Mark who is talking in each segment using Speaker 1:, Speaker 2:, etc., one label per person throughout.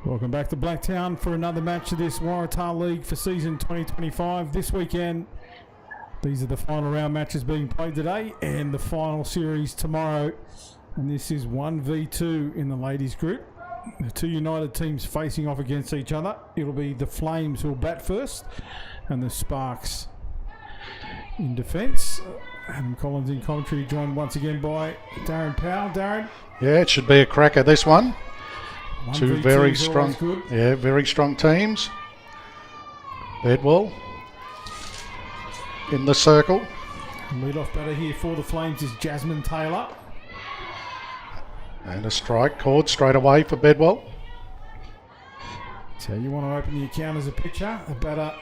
Speaker 1: Welcome back to Blacktown for another match of this Waratah League for season 2025. This weekend, these are the final round matches being played today and the final series tomorrow. And this is 1v2 in the ladies group. The two United teams facing off against each other. It'll be the Flames who will bat first and the Sparks in defence. Adam Collins in commentary, joined once again by Darren Powell. Darren?
Speaker 2: Yeah, it should be a cracker, this one. Two very strong, very strong teams. Bedwell in the circle.
Speaker 1: Lead-off batter here for the Flames is Jasmine Taylor.
Speaker 2: And a strike called straight away for Bedwell.
Speaker 1: So you want to open the account as a pitcher. The batter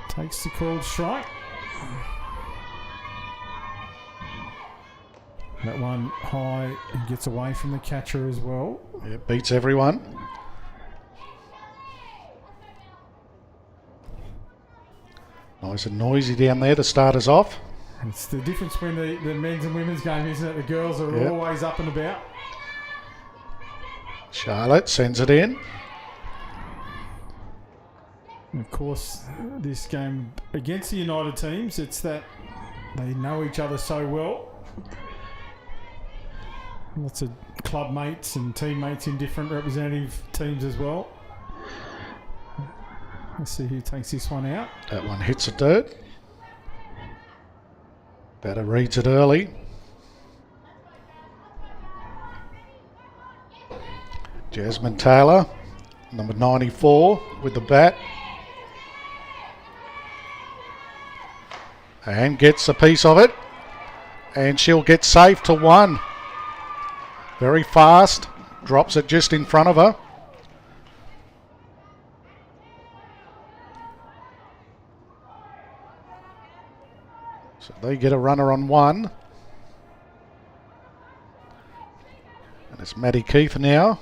Speaker 1: takes the called strike. That one high and gets away from the catcher as well.
Speaker 2: Yeah, beats everyone. Nice and noisy down there to start us off.
Speaker 1: It's the difference between the men's and women's game, isn't it? The girls are always up and about.
Speaker 2: Charlotte sends it in.
Speaker 1: And of course, this game against the United teams, it's that they know each other so well. Lots of club mates and teammates in different representative teams as well. Let's see who takes this one out.
Speaker 2: That one hits the dirt. Batter reads it early. Jasmine Taylor, number 94, with the bat. And gets a piece of it. And she'll get safe to one. Very fast. Drops it just in front of her. So they get a runner on one. And it's Maddie Keith now.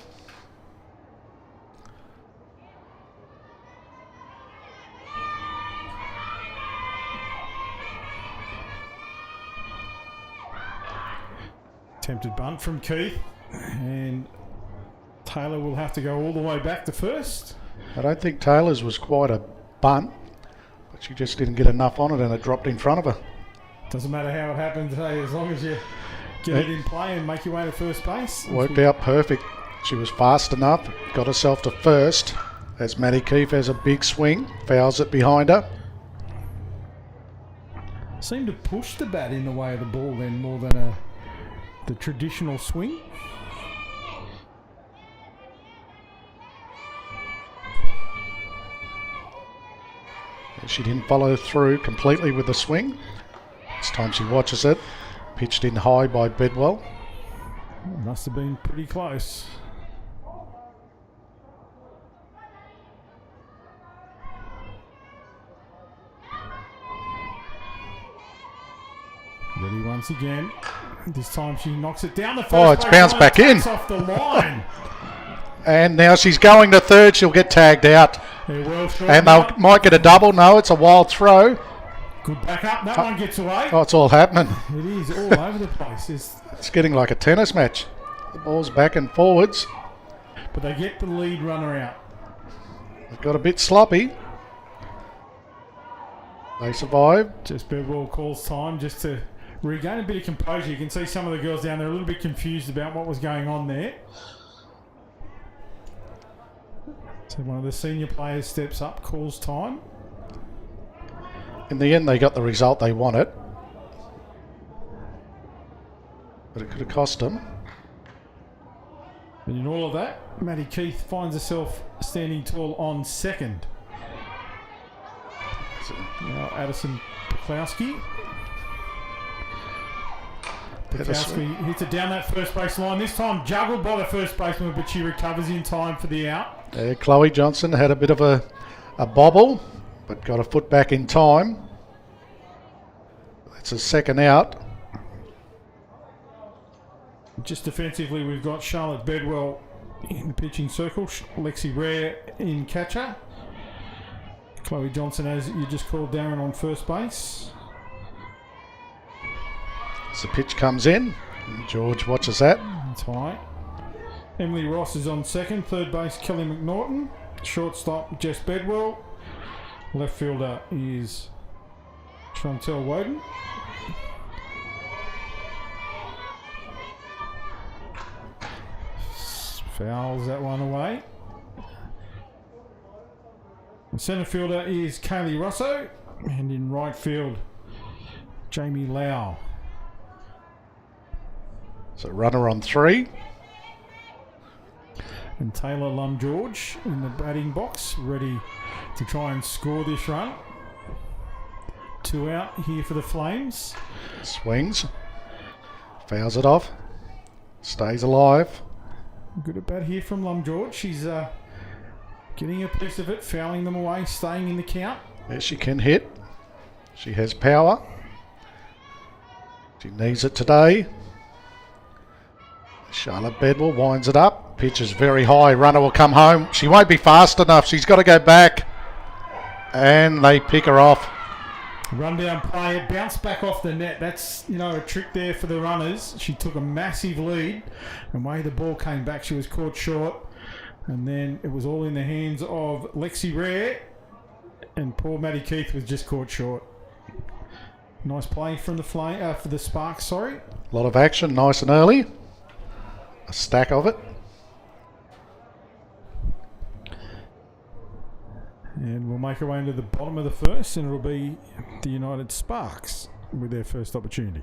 Speaker 1: Attempted bunt from Keith, and Taylor will have to go all the way back to first.
Speaker 2: I don't think Taylor's was quite a bunt, but she just didn't get enough on it and it dropped in front of her.
Speaker 1: Doesn't matter how it happens, hey, as long as you get it in play and make your way to first base.
Speaker 2: Worked out perfect. She was fast enough, got herself to first as Maddie Keith has a big swing, fouls it behind her.
Speaker 1: Seemed to push the bat in the way of the ball then more than the traditional swing.
Speaker 2: She didn't follow through completely with the swing. This time she watches it. Pitched in high by Bedwell.
Speaker 1: Must have been pretty close. Ready once again. This time she knocks it down the first.
Speaker 2: Oh, it's bounced back in.
Speaker 1: Off the line.
Speaker 2: And now she's going to third. She'll get tagged out. And they might get a double. No, it's a wild throw.
Speaker 1: Good back up. That one gets away.
Speaker 2: Oh, it's all happening.
Speaker 1: It is all over the place.
Speaker 2: It's getting like a tennis match. The ball's back and forwards.
Speaker 1: But they get the lead runner out.
Speaker 2: It got a bit sloppy. They survive.
Speaker 1: Just Bedwell calls time just to regain a bit of composure. You can see some of the girls down there a little bit confused about what was going on there. So one of the senior players steps up, calls time.
Speaker 2: In the end, they got the result they wanted. But it could have cost them.
Speaker 1: And in all of that, Maddie Keith finds herself standing tall on second. Now Addison Peklowski. Peklowski hits it down that first base line. This time juggled by the first baseman, but she recovers in time for the out.
Speaker 2: Chloe Johnson had a bit of a bobble, but got a foot back in time. That's a second out.
Speaker 1: Just defensively, we've got Charlotte Bedwell in the pitching circle, Lexi Rare in catcher, Chloe Johnson, as you just called, Darren, on first base.
Speaker 2: As the pitch comes in, George watches that.
Speaker 1: That's high. Emily Ross is on second. Third base, Kelly McNaughton. Shortstop, Jess Bedwell. Left fielder is Chantel Woden. Fouls that one away. The centre fielder is Kaylee Rosso. And in right field, Jamie Lau.
Speaker 2: So runner on 3.
Speaker 1: And Taylor Lum George in the batting box, ready to try and score this run. 2 out here for the Flames.
Speaker 2: Swings. Fouls it off. Stays alive.
Speaker 1: Good at bat here from Lum George. She's getting a piece of it, fouling them away, staying in the count.
Speaker 2: Yes, she can hit. She has power. She needs it today. Charlotte Bedwell winds it up. Pitch is very high. Runner will come home. She won't be fast enough. She's got to go back. And they pick her off.
Speaker 1: Run down play. It bounced back off the net. That's, a trick there for the runners. She took a massive lead. And way the ball came back, she was caught short. And then it was all in the hands of Lexi Rare. And poor Maddie Keith was just caught short. Nice play from the for the Sparks, sorry.
Speaker 2: A lot of action, nice and early. A stack of it.
Speaker 1: And we'll make our way into the bottom of the first, and it'll be the United Sparks with their first opportunity.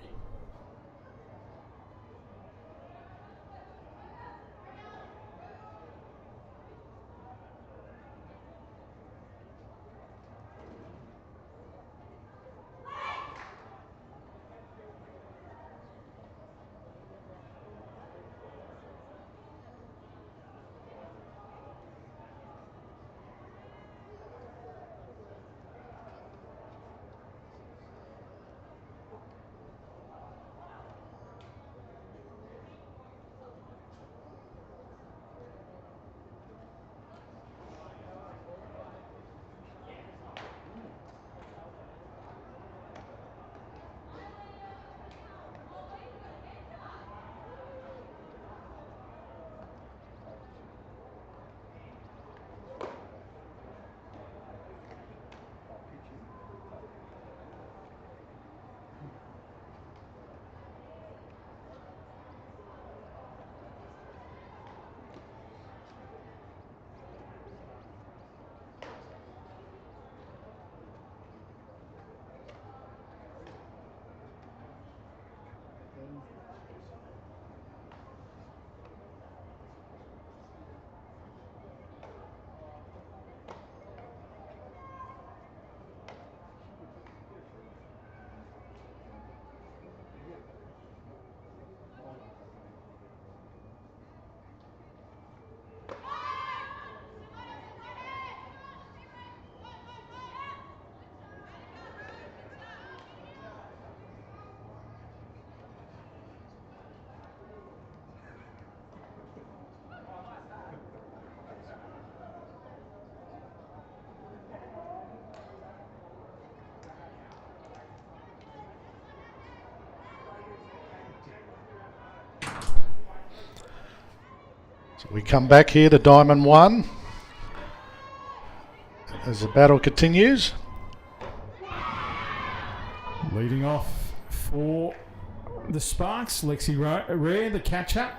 Speaker 2: So we come back here to Diamond 1 as the battle continues.
Speaker 1: Leading off for the Sparks, Lexi Rare, the catcher.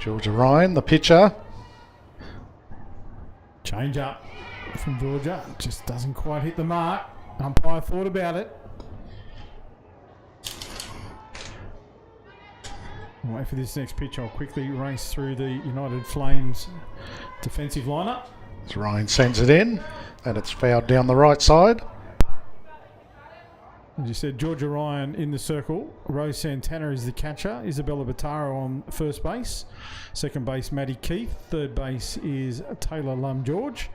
Speaker 2: Georgia Ryan, the pitcher.
Speaker 1: Change up from Georgia. Just doesn't quite hit the mark. Umpire thought about it. Wait for this next pitch. I'll quickly race through the United Flames defensive lineup.
Speaker 2: As Ryan sends it in, and it's fouled down the right side.
Speaker 1: As you said, Georgia Ryan in the circle. Rose Santana is the catcher. Isabella Bataro on first base. Second base, Maddie Keith. Third base is Taylor Lum George.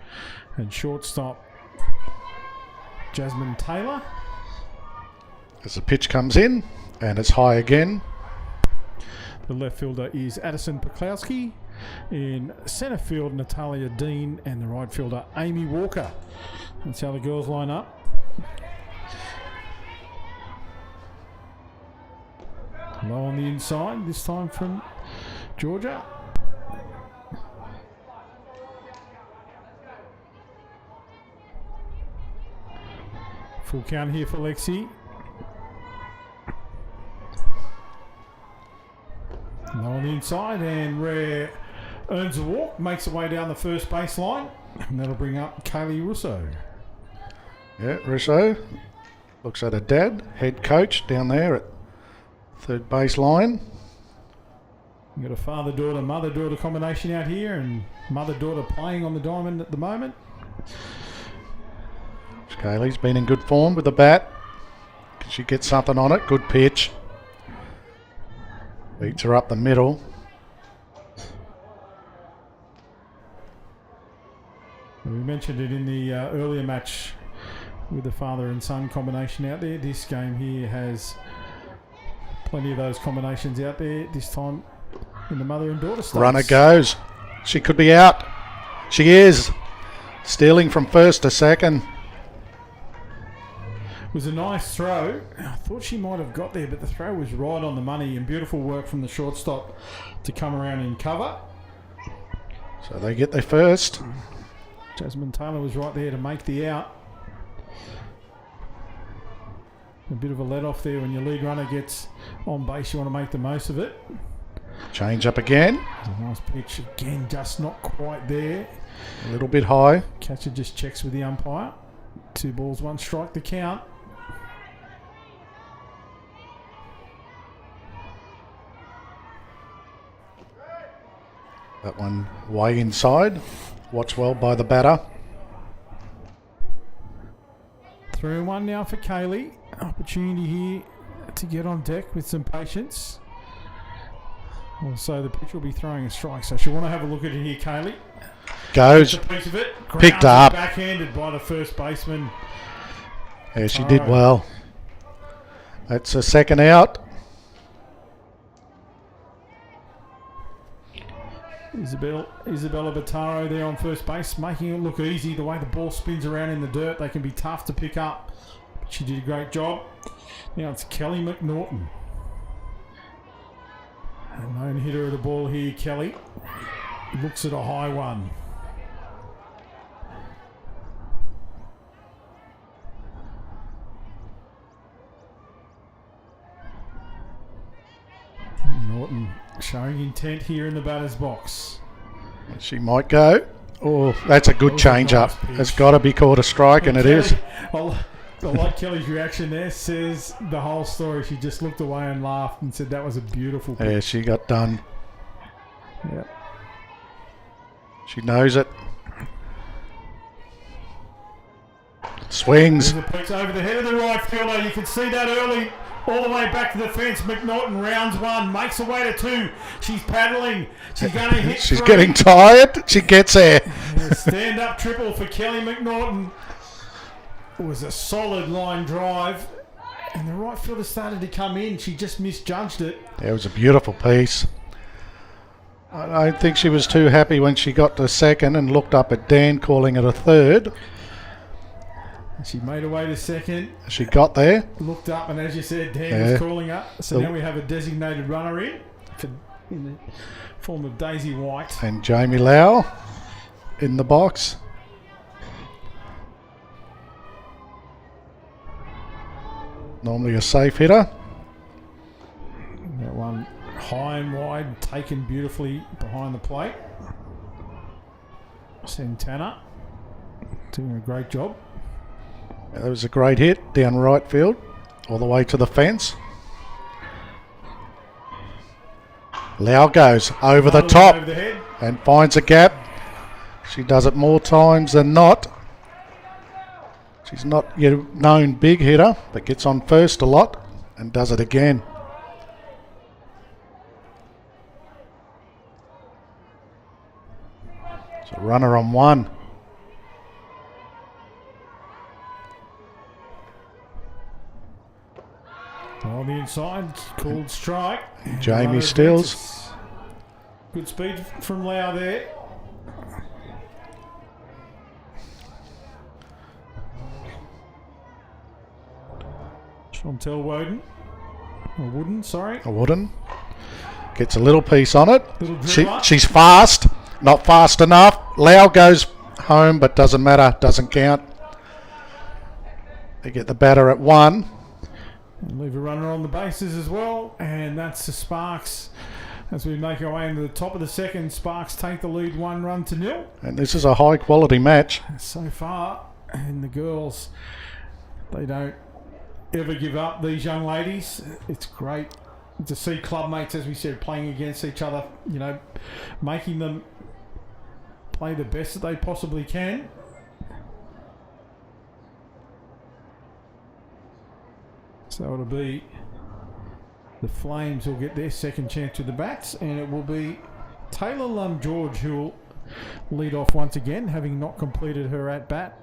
Speaker 1: And shortstop, Jasmine Taylor.
Speaker 2: As the pitch comes in, and it's high again.
Speaker 1: The left fielder is Addison Peklowski. In centre field, Natalia Dean. And the right fielder, Amy Walker. That's how the girls line up. Low on the inside, this time from Georgia. Full count here for Lexi. Low on the inside, and Rare earns a walk, makes her way down the first baseline, and that'll bring up Kaylee Russo.
Speaker 2: Yeah, Russo looks at her dad, head coach down there at third baseline.
Speaker 1: You've got a father-daughter, mother-daughter combination out here, and mother-daughter playing on the diamond at the moment.
Speaker 2: Kaylee's been in good form with the bat. Can she get something on it? Good pitch. Beats her up the middle.
Speaker 1: We mentioned it in the earlier match with the father and son combination out there. This game here has plenty of those combinations out there. This time in the mother and daughter stakes.
Speaker 2: Runner goes. She could be out. She is. Stealing from first to second.
Speaker 1: It was a nice throw. I thought she might have got there, but the throw was right on the money, and beautiful work from the shortstop to come around and cover.
Speaker 2: So they get their first.
Speaker 1: Jasmine Taylor was right there to make the out. A bit of a let off there when your lead runner gets on base. You want to make the most of it.
Speaker 2: Change up again.
Speaker 1: A nice pitch again, just not quite there.
Speaker 2: A little bit high.
Speaker 1: Catcher just checks with the umpire. 2 balls, 1 strike, the count.
Speaker 2: That one way inside. Watched well by the batter.
Speaker 1: 3-1 now for Kaylee. Opportunity here to get on deck with some patience. Also, the pitch will be throwing a strike, so she'll want to have a look at it here, Kaylee.
Speaker 2: Goes.
Speaker 1: A piece of it.
Speaker 2: Picked up.
Speaker 1: Backhanded by the first baseman.
Speaker 2: Yeah, she did well. That's a second out.
Speaker 1: Isabella Bataro there on first base, making it look easy. The way the ball spins around in the dirt, they can be tough to pick up. But she did a great job. Now it's Kelly McNaughton. A lone hitter of the ball here, Kelly. Looks at a high one. Norton showing intent here in the batter's box.
Speaker 2: She might go. Oh, that's a good change up. It's got to be called a strike, and it is.
Speaker 1: I like Kelly's reaction there. Says the whole story. She just looked away and laughed and said that was a beautiful pitch.
Speaker 2: Yeah, she got done.
Speaker 1: Yeah.
Speaker 2: She knows it. Swings.
Speaker 1: There's a pitch over the head of the right fielder. You can see that early. All the way back to the fence. McNaughton rounds 1, makes her way to 2. She's paddling. She's going to hit
Speaker 2: She's
Speaker 1: 3.
Speaker 2: getting tired. She gets there.
Speaker 1: Stand up triple for Kelly McNaughton. It was a solid line drive. And the right fielder started to come in. She just misjudged it.
Speaker 2: It was a beautiful piece. I don't think she was too happy when she got to second and looked up at Dan calling it a third.
Speaker 1: She made her way to second.
Speaker 2: She got there.
Speaker 1: Looked up, and as you said, Dan was calling up. So now we have a designated runner in the form of Daisy White.
Speaker 2: And Jamie Lau in the box. Normally a safe hitter.
Speaker 1: That one high and wide, taken beautifully behind the plate. Santana doing a great job.
Speaker 2: That was a great hit down right field, all the way to the fence. Lau goes over the top
Speaker 1: over the head.
Speaker 2: And finds a gap. She does it more times than not. She's not yet known big hitter, but gets on first a lot and does it again. So runner on 1.
Speaker 1: On the inside, called strike.
Speaker 2: Jamie Stills.
Speaker 1: Good speed from Lau there. Chantel Woden. Or wooden, sorry.
Speaker 2: A wooden. Gets a little piece on it.
Speaker 1: Little
Speaker 2: She's fast. Not fast enough. Lau goes home, but doesn't matter. Doesn't count. They get the batter at 1.
Speaker 1: And leave a runner on the bases as well. And that's the Sparks. As we make our way into the top of the second, Sparks take the lead 1-0.
Speaker 2: And this is a high quality match.
Speaker 1: So far. And the girls, they don't ever give up, these young ladies. It's great to see club mates, as we said, playing against each other, you know, making them play the best that they possibly can. So it'll be the Flames will get their second chance with the bats, and it will be Taylor George who will lead off once again, having not completed her at bat.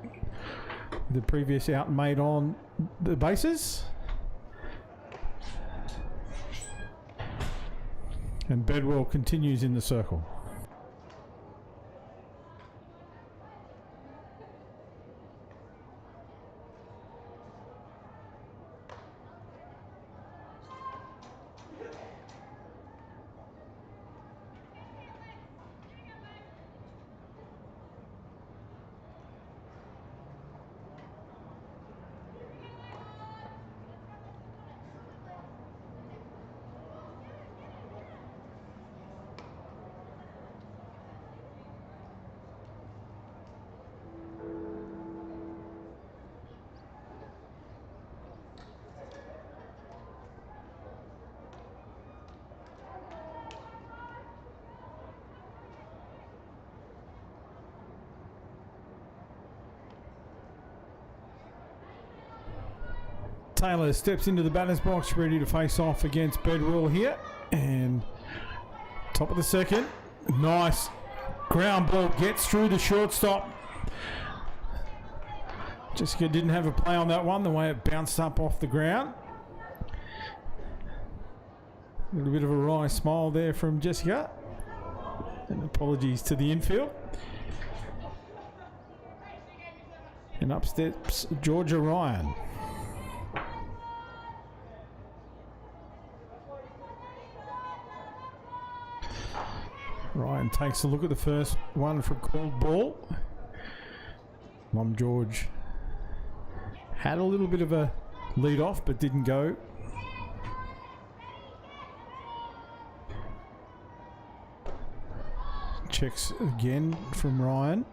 Speaker 1: The previous out made on the bases. And Bedwell continues in the circle. Taylor steps into the batter's box, ready to face off against Bedwell here. And top of the second, nice ground ball gets through the shortstop. Jessica didn't have a play on that one, the way it bounced up off the ground. A little bit of a wry smile there from Jessica. And apologies to the infield. And up steps Georgia Ryan. Ryan takes a look at the first one for called ball. Mom George had a little bit of a lead off but didn't go. Checks again from Ryan.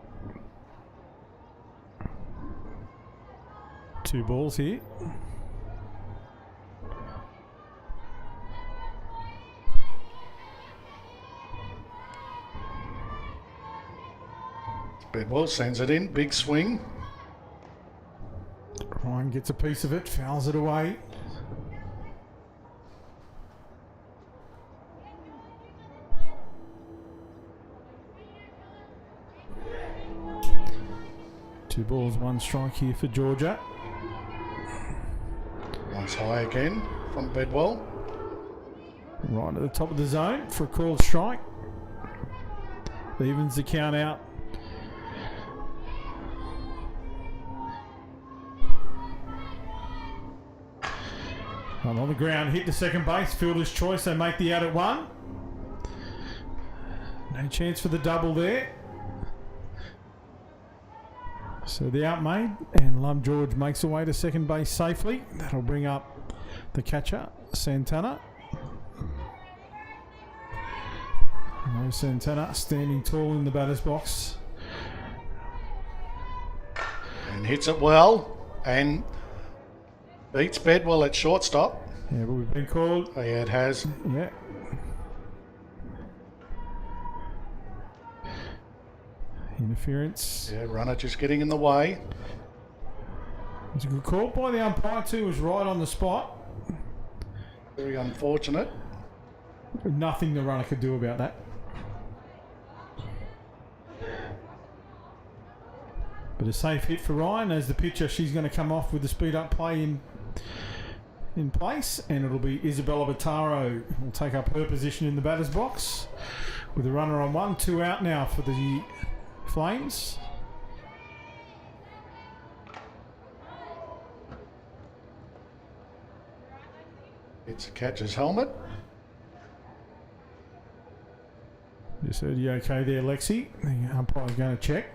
Speaker 1: 2 balls here.
Speaker 2: Bedwell sends it in, big swing.
Speaker 1: Ryan gets a piece of it, fouls it away. Two balls, 1 strike here for Georgia.
Speaker 2: Once high again from Bedwell.
Speaker 1: Right at the top of the zone for a called strike. Evens the count out. On the ground, hit the second base, fielder's choice, they make the out at 1. No chance for the double there. So the out made, and Lum George makes away to second base safely. That'll bring up the catcher, Santana. Santana standing tall in the batter's box.
Speaker 2: And hits it well, and beats Bedwell at shortstop.
Speaker 1: Yeah, but we've been called.
Speaker 2: Oh, yeah, it has.
Speaker 1: Yeah. Interference.
Speaker 2: Yeah, runner just getting in the way.
Speaker 1: It's a good call by the umpire too, was right on the spot.
Speaker 2: Very unfortunate.
Speaker 1: Nothing the runner could do about that. But a safe hit for Ryan. As the pitcher, she's going to come off with the speed up play in place, and it'll be Isabella Bataro who will take up her position in the batter's box with a runner on 1, 2 out now for the Flames.
Speaker 2: It's a catcher's helmet.
Speaker 1: Just heard you okay there, Lexi. The umpire's going to check.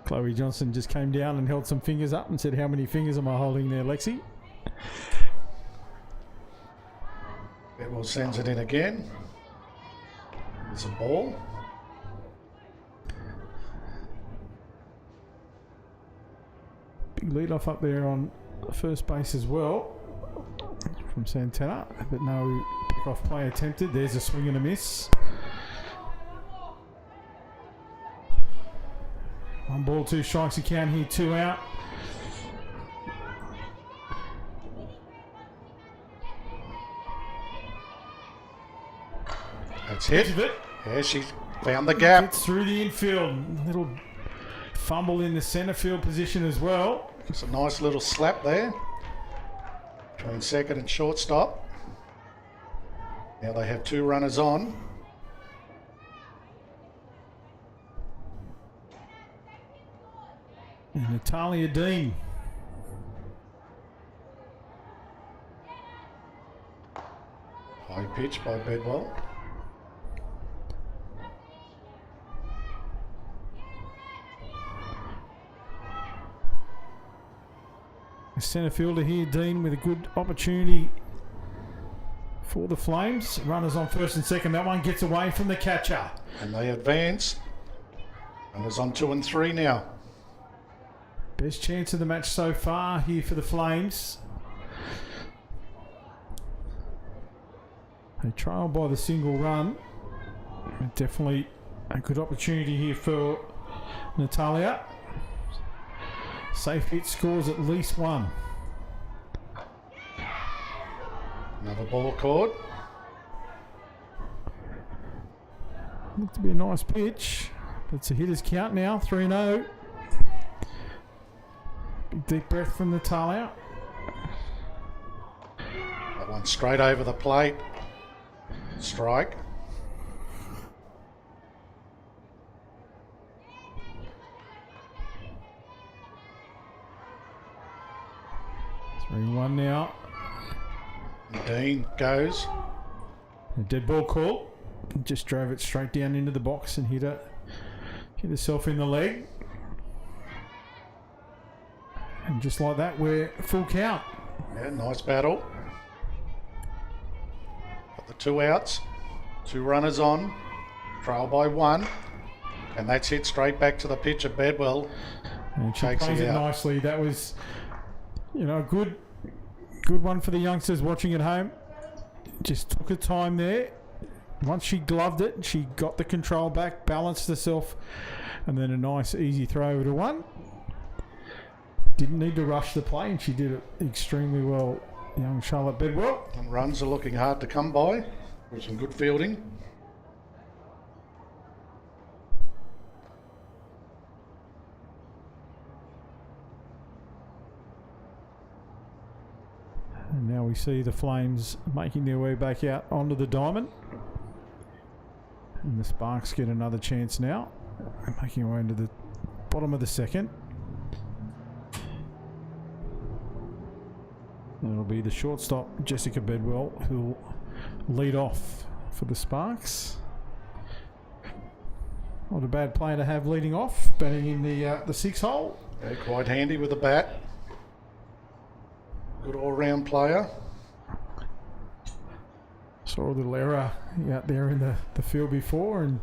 Speaker 1: Chloe Johnson just came down and held some fingers up and said, "How many fingers am I holding there, Lexi?"
Speaker 2: Bedwell sends it in again. There's a ball.
Speaker 1: Big lead off up there on first base as well from Santana, but no pick-off play attempted. There's a swing and a miss. 1 ball, 2 strikes. You count here, 2 out.
Speaker 2: That's it. Yeah, she found the gap.
Speaker 1: Gets through the infield. Little fumble in the centre field position as well.
Speaker 2: It's a nice little slap there between second and shortstop. Now they have 2 runners on.
Speaker 1: And Natalia Dean.
Speaker 2: High pitch by Bedwell.
Speaker 1: Centre fielder here, Dean, with a good opportunity for the Flames. Runners on first and second. That one gets away from the catcher.
Speaker 2: And they advance. Runners on 2 and 3 now.
Speaker 1: Best chance of the match so far here for the Flames. They trail by the single run. Definitely a good opportunity here for Natalia. Safe hit scores at least 1.
Speaker 2: Another ball caught.
Speaker 1: Looked to be a nice pitch. But it's a hitter's count now, 3-0. Big deep breath from Natalia.
Speaker 2: That one straight over the plate. Strike.
Speaker 1: One now.
Speaker 2: Dean goes.
Speaker 1: A dead ball call. Just drove it straight down into the box and hit herself in the leg. And just like that, we're full count.
Speaker 2: Yeah, nice battle. Got the 2 outs. 2 runners on. Trail by 1. And that's hit straight back to the pitcher, Bedwell.
Speaker 1: And she
Speaker 2: Takes
Speaker 1: plays
Speaker 2: it
Speaker 1: it
Speaker 2: out.
Speaker 1: nicely. That was, a good one for the youngsters watching at home. Just took her time there. Once she gloved it, she got the control back, balanced herself, and then a nice easy throw over to 1. Didn't need to rush the play, and she did it extremely well, young Charlotte Bedwell.
Speaker 2: And runs are looking hard to come by. With some good fielding.
Speaker 1: And now we see the Flames making their way back out onto the diamond. And the Sparks get another chance now. They're making their way into the bottom of the second. And it'll be the shortstop, Jessica Bedwell, who'll lead off for the Sparks. Not a bad player to have leading off, batting in the 6 hole.
Speaker 2: Yeah, quite handy with the bat. Good all-round player.
Speaker 1: Saw a little error out there in the field before, and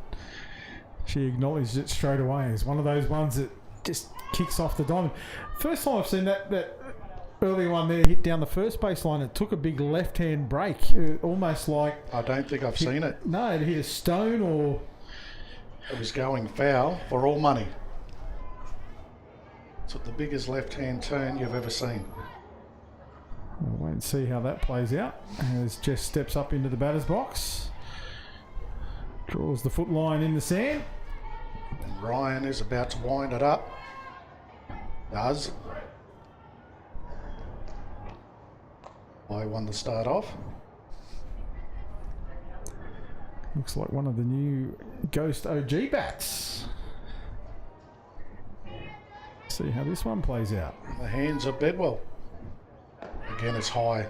Speaker 1: she acknowledged it straight away. It's one of those ones that just kicks off the diamond. First time I've seen that earlier one there hit down the first baseline. It took a big left-hand break, almost like...
Speaker 2: I don't think I've seen it.
Speaker 1: No, it hit a stone or...
Speaker 2: It was going foul for all money. It's the biggest left-hand turn you've ever seen.
Speaker 1: We'll wait and see how that plays out as Jess steps up into the batter's box. Draws the foot line in the sand.
Speaker 2: And Ryan is about to wind it up. Does. I won the start off.
Speaker 1: Looks like one of the new Ghost OG bats. See how this one plays out.
Speaker 2: The hands of Bedwell. Again, it's high.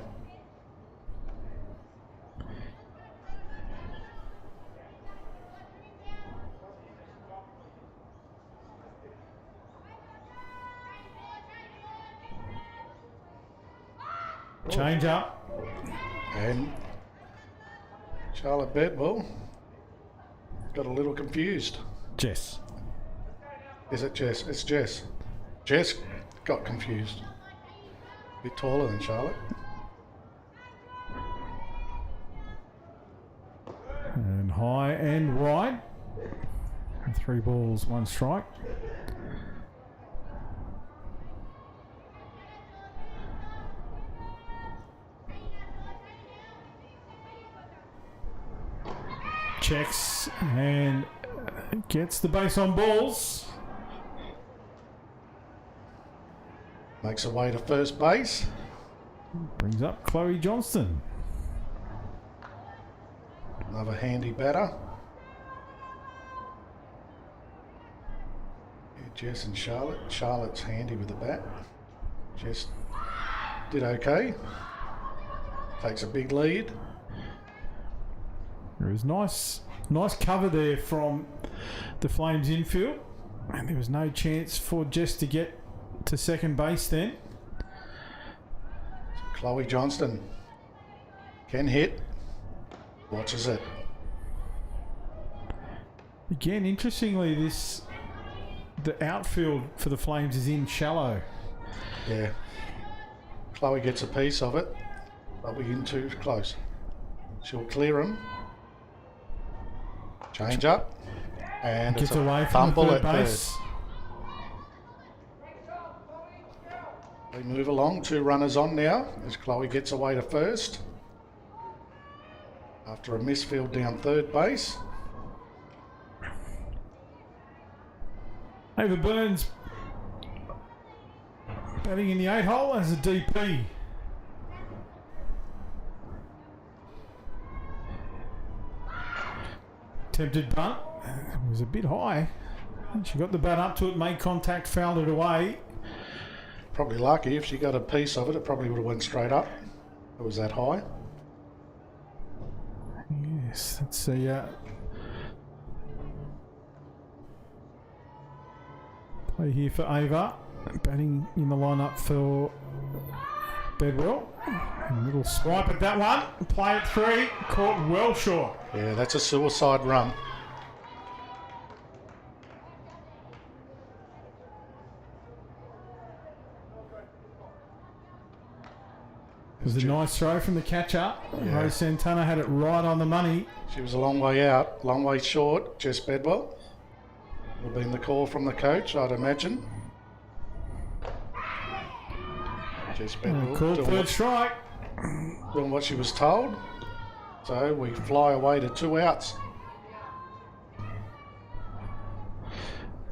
Speaker 1: Change up.
Speaker 2: And Charlotte Bedwell got a little confused.
Speaker 1: Jess.
Speaker 2: Is it Jess? It's Jess. Jess got confused. A bit taller than Charlotte.
Speaker 1: And high and wide. 3 balls, 1 strike. Checks and gets the base on balls.
Speaker 2: Makes her way to first base.
Speaker 1: Brings up Chloe Johnston.
Speaker 2: Another handy batter. Yeah, Jess and Charlotte. Charlotte's handy with the bat. Jess did okay. Takes a big lead.
Speaker 1: There was nice cover there from the Flames infield, and there was no chance for Jess to get to second base then.
Speaker 2: Chloe Johnston can hit. Watches it.
Speaker 1: Again, interestingly, the outfield for the Flames is in shallow.
Speaker 2: Yeah. Chloe gets a piece of it. They'll be in too close. She'll clear him. Change up. And
Speaker 1: Gets
Speaker 2: it's a
Speaker 1: away from the
Speaker 2: fumble
Speaker 1: third
Speaker 2: at
Speaker 1: base.
Speaker 2: They move along. 2 runners on now as Chloe gets away to first. After a misfield down third base.
Speaker 1: Ava Burns batting in the 8 hole as a DP. Attempted bunt. It was a bit high. She got the bat up to it, made contact, fouled it away.
Speaker 2: Probably lucky. If she got a piece of it, it probably would have went straight up. It was that high.
Speaker 1: Yes, that's a play here for Ava. Batting in the lineup for Bedwell. A little swipe at that one. Play at 3. Caught well short.
Speaker 2: Yeah, that's a suicide run.
Speaker 1: It was a nice throw from the catcher.
Speaker 2: Yeah.
Speaker 1: Rose Santana had it right on the money.
Speaker 2: She was a long way out, long way short. Jess Bedwell. Would have been the call from the coach, I'd imagine. Jess Bedwell
Speaker 1: Called third strike.
Speaker 2: doing what she was told. So we fly away to 2 outs.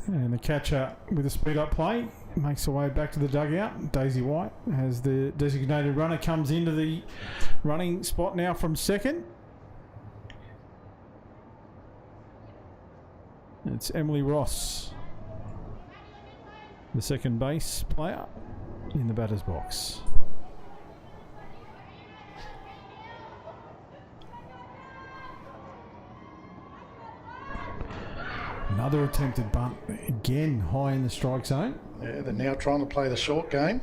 Speaker 1: And the catcher with a speed up play makes her way back to the dugout. Daisy White, as the designated runner, comes into the running spot now from second. It's Emily Ross, the second base player, in the batter's box. Another attempted bunt, again high in the strike zone.
Speaker 2: Yeah, they're now trying to play the short game.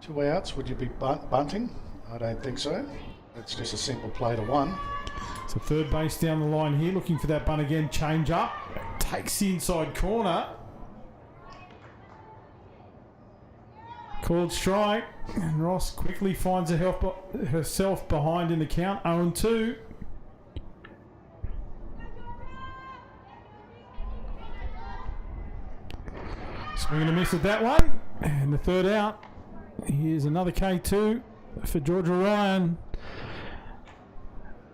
Speaker 2: Two outs, would you be bunting? I don't think so. It's just a simple play to 1.
Speaker 1: So third base down the line here, looking for that bunt again. Change up, takes the inside corner. Called strike, and Ross quickly finds herself behind in the count, 0-2. Swing and a miss at that one, and the third out. Here's another K2 for Georgia Ryan.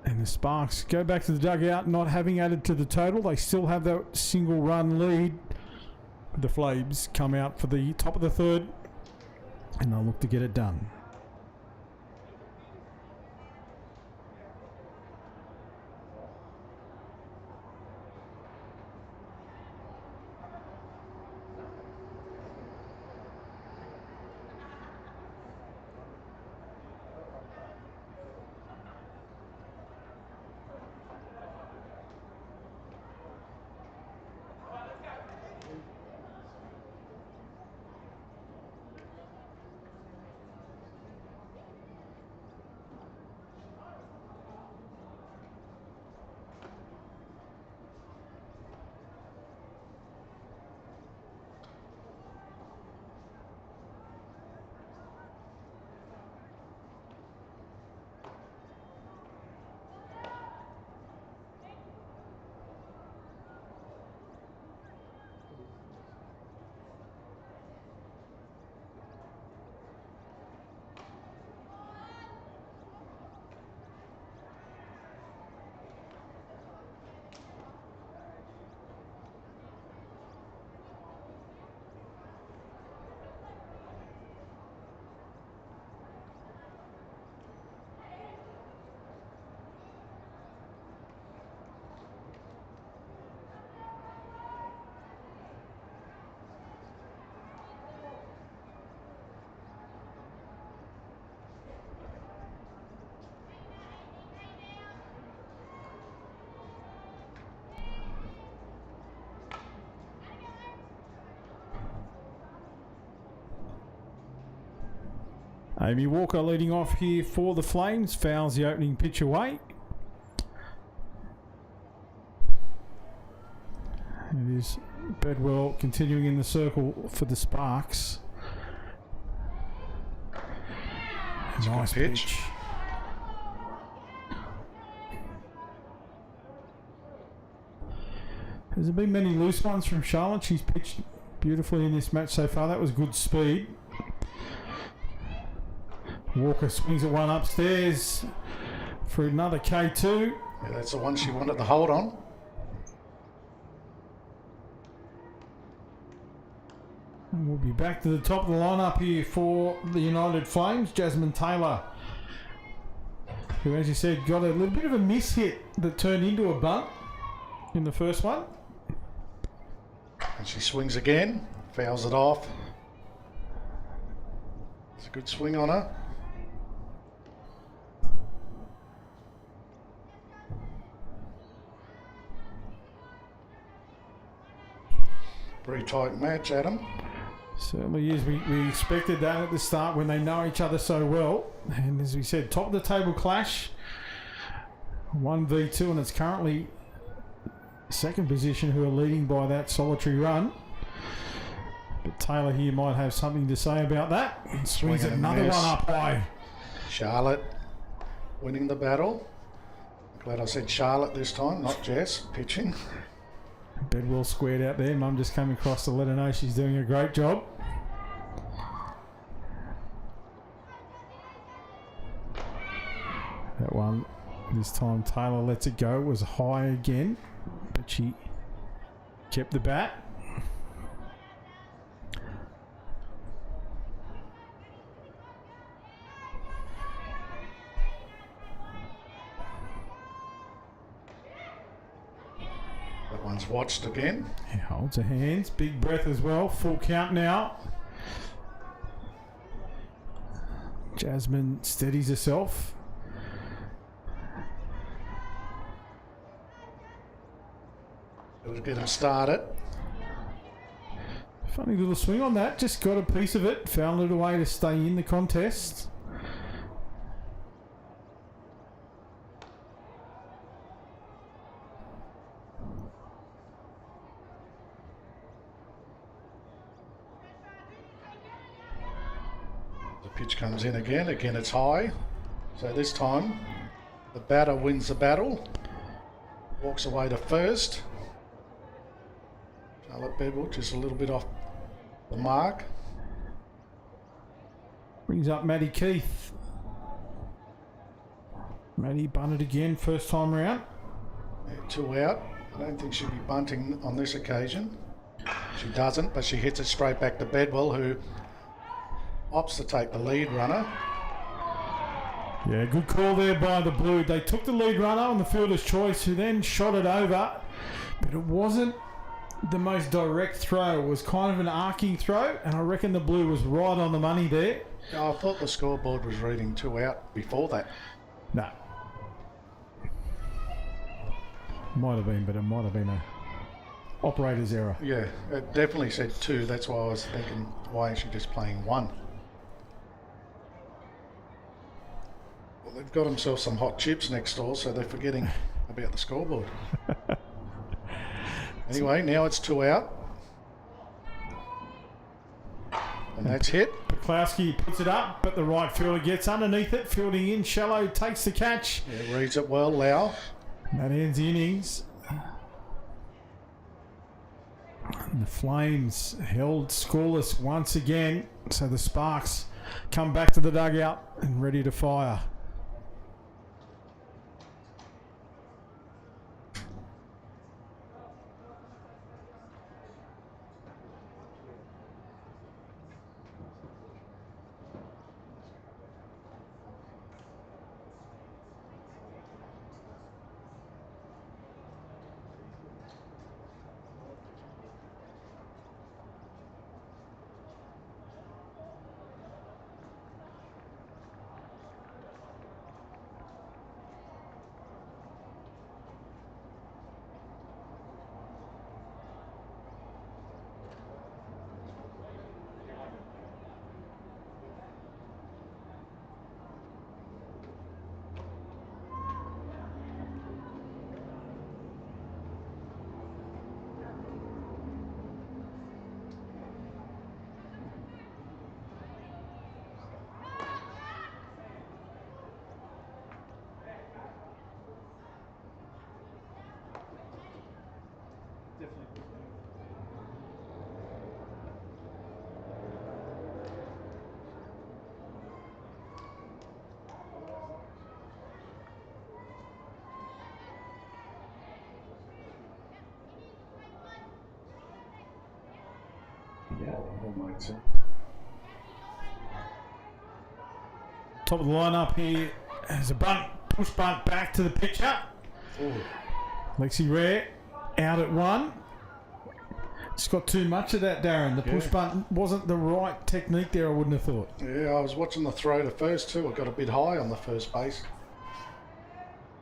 Speaker 1: And the Sparks go back to the dugout, not having added to the total. They still have that single run lead. The Flames come out for the top of the third, and they'll look to get it done. Amy Walker leading off here for the Flames. Fouls the opening pitch away. It is Bedwell continuing in the circle for the Sparks. Nice pitch. Has there been many loose ones from Charlotte? She's pitched beautifully in this match so far. That was good speed. Walker swings at one upstairs for another K2.
Speaker 2: Yeah, that's the one she wanted to hold on.
Speaker 1: And we'll be back to the top of the lineup here for the United Flames. Jasmine Taylor, who, as you said, got a little bit of a miss hit that turned into a bunt in the first one.
Speaker 2: And she swings again, fouls it off. It's a good swing on her. Very tight match, Adam.
Speaker 1: Certainly is. We expected that at the start when they know each other so well. And as we said, top of the table clash. 1v2, and it's currently second position who are leading by that solitary run. But Taylor here might have something to say about that. And swings another one up high.
Speaker 2: Charlotte winning the battle. Glad I said Charlotte this time, not Jess pitching.
Speaker 1: Bedwell squared out there. Mum just came across to let her know she's doing a great job. That one, this time Taylor lets it go. It was high again, but she kept the bat.
Speaker 2: That one's watched again.
Speaker 1: He holds her hands. Big breath as well. Full count now. Jasmine steadies herself.
Speaker 2: It'll get him started.
Speaker 1: Funny little swing on that. Just got a piece of it. Found it away to stay in the contest.
Speaker 2: The pitch comes in again. Again, it's high. So this time, the batter wins the battle. Walks away to first. Charlotte Bedwell just a little bit off the mark.
Speaker 1: Brings up Maddie Keith. Maddie bunted again, first time round.
Speaker 2: Yeah, 2 out. I don't think she'll be bunting on this occasion. She doesn't, but she hits it straight back to Bedwell, who opts to take the lead runner.
Speaker 1: Yeah, good call there by the Blue. They took the lead runner on the fielder's choice, who then shot it over, but it wasn't the most direct throw. It was kind of an arcing throw, and I reckon the Blue was right on the money there.
Speaker 2: Oh, I thought the scoreboard was reading 2 out before that.
Speaker 1: No. Might have been, but it might have been a operator's error.
Speaker 2: Yeah, it definitely said 2. That's why I was thinking, why is she just playing 1? Well, they've got themselves some hot chips next door, so they're forgetting about the scoreboard. Anyway, now it's 2 out. And that's hit.
Speaker 1: Peklowski puts it up, but the right fielder gets underneath it. Fielding in shallow, takes the catch.
Speaker 2: Yeah, reads it well, Lau.
Speaker 1: That ends the innings. And the Flames held scoreless once again. So the Sparks come back to the dugout and ready to fire.
Speaker 2: Yeah, all makes sense.
Speaker 1: Top of the lineup here. There's a bunt, push bunt back to the pitcher.
Speaker 2: Ooh.
Speaker 1: Lexi Rare out at one. It's got too much of that, Darren. The push bunt wasn't the right technique there, I wouldn't have thought.
Speaker 2: Yeah, I was watching the throw to first too. I got a bit high on the first base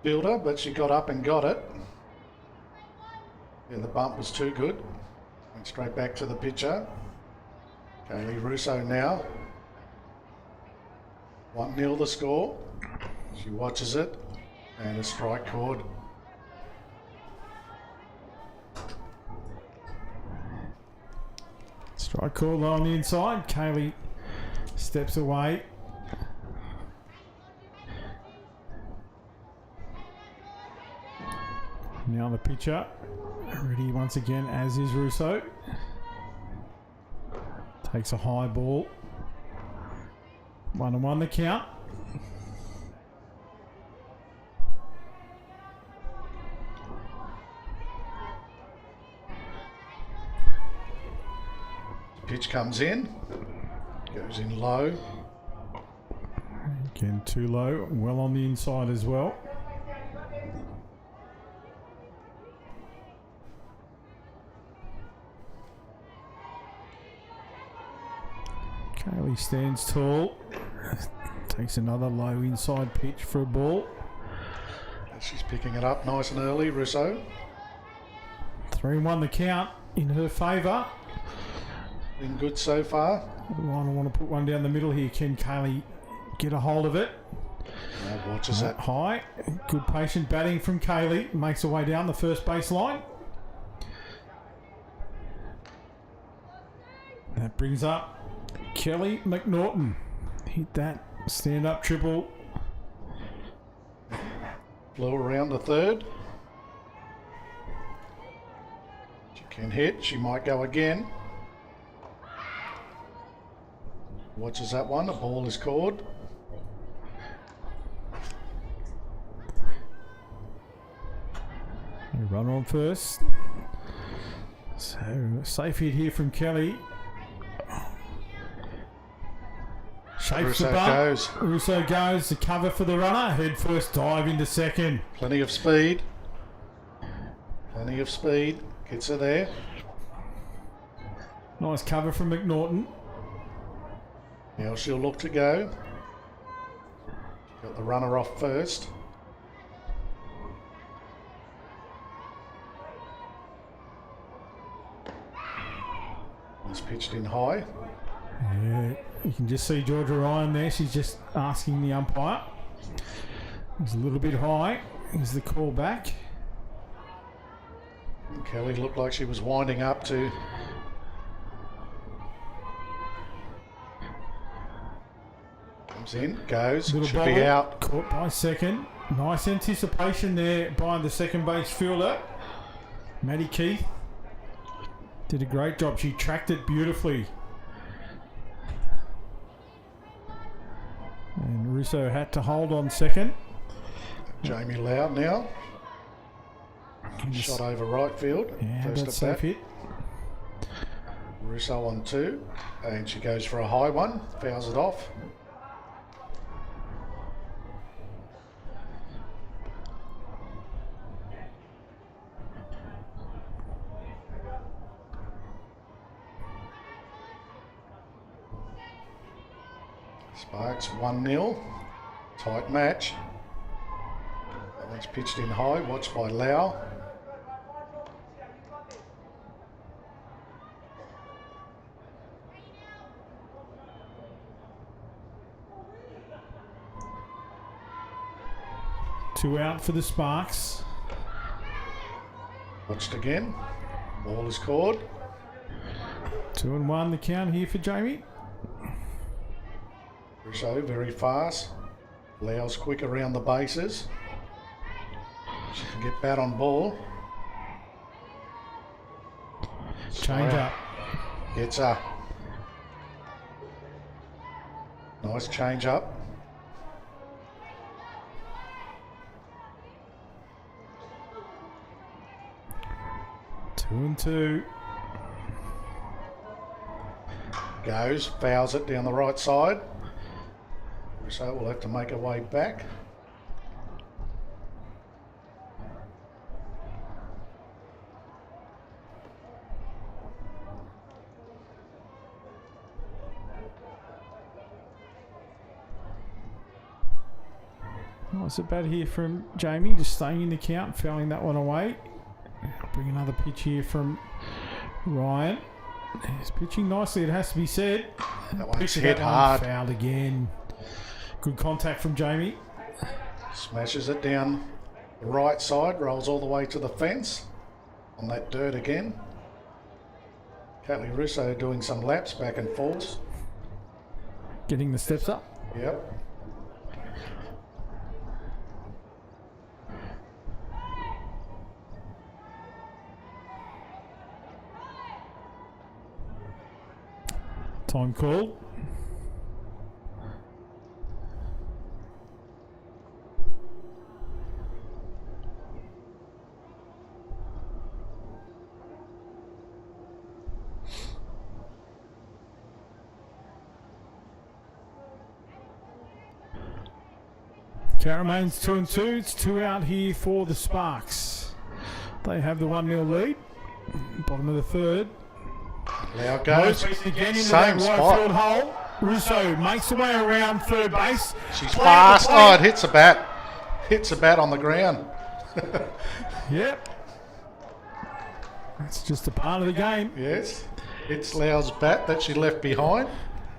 Speaker 2: builder, but she got up and got it. Yeah, the bump was too good. Went straight back to the pitcher. Kaylee Russo now. 1-0 the score. She watches it. And a strike called.
Speaker 1: Strike call on the inside. Kaylee steps away. Now the pitcher. Ready once again, as is Russo. Takes a high ball. 1-1 the count.
Speaker 2: Pitch comes in. Goes in low.
Speaker 1: Again, too low. Well on the inside as well. Kaylee stands tall. Takes another low inside pitch for a ball.
Speaker 2: She's picking it up nice and early, Russo.
Speaker 1: 3-1 the count in her favour.
Speaker 2: Been good so far.
Speaker 1: I want to put one down the middle here. Can Kaylee get a hold of it?
Speaker 2: Now watches it.
Speaker 1: High. Good patient batting from Kaylee. Makes her way down the first base line. That brings up Kelly McNaughton. Hit that stand-up triple.
Speaker 2: Flew around the third. She can hit. She might go again. Watches that one. The ball is caught.
Speaker 1: Run on first. So safe hit here from Kelly. Shapes the bunt. Russo goes. The cover for the runner. Head first dive into second.
Speaker 2: Plenty of speed. Plenty of speed. Gets her there.
Speaker 1: Nice cover from McNaughton.
Speaker 2: Now she'll look to go. Got the runner off first. It's pitched in high.
Speaker 1: Yeah, you can just see Georgia Ryan there. She's just asking the umpire. It's a little bit high. Is the call back?
Speaker 2: Kelly looked like she was winding up to. Comes in, goes,
Speaker 1: Little
Speaker 2: should
Speaker 1: bobble,
Speaker 2: be out.
Speaker 1: Caught by second. Nice anticipation there by the second base fielder. Maddie Keith did a great job. She tracked it beautifully. And Russo had to hold on second.
Speaker 2: Jamie Loud now. Shot over right field.
Speaker 1: Yeah,
Speaker 2: First
Speaker 1: that's
Speaker 2: at bat.
Speaker 1: safe hit.
Speaker 2: Russo on two. And she goes for a high one. Fouls it off. Sparks 1-0. Tight match. That one's pitched in high, watched by Lau.
Speaker 1: Two out for the Sparks.
Speaker 2: Watched again. Ball is caught.
Speaker 1: 2-1 the count here for Jamie.
Speaker 2: Russo very fast. Lau's quick around the bases. She can get bat on ball.
Speaker 1: Change up.
Speaker 2: Gets her. Nice change up.
Speaker 1: Two and two.
Speaker 2: Goes, fouls it down the right side. So we'll have to make our way back.
Speaker 1: Nice at bat here from Jamie, just staying in the count, fouling that one away. Bring another pitch here from Ryan. He's pitching nicely, it has to be said.
Speaker 2: That one's hit hard.
Speaker 1: Fouled again. Good contact from Jamie.
Speaker 2: Smashes it down the right side, rolls all the way to the fence. On that dirt again. Catley Russo doing some laps back and forth.
Speaker 1: Getting the steps up.
Speaker 2: Yep.
Speaker 1: Time called. Count remains 2 and 2. It's 2 out here for the Sparks. They have the 1-0 lead. Bottom of the third.
Speaker 2: Now goes.
Speaker 1: Again into
Speaker 2: Same
Speaker 1: that
Speaker 2: spot.
Speaker 1: right field hole. Russo makes her way around third base.
Speaker 2: She's fast. Oh, it hits a bat. Hits a bat on the ground.
Speaker 1: Yep. That's just a part of the game.
Speaker 2: Yes. It's Lau's bat that she left behind.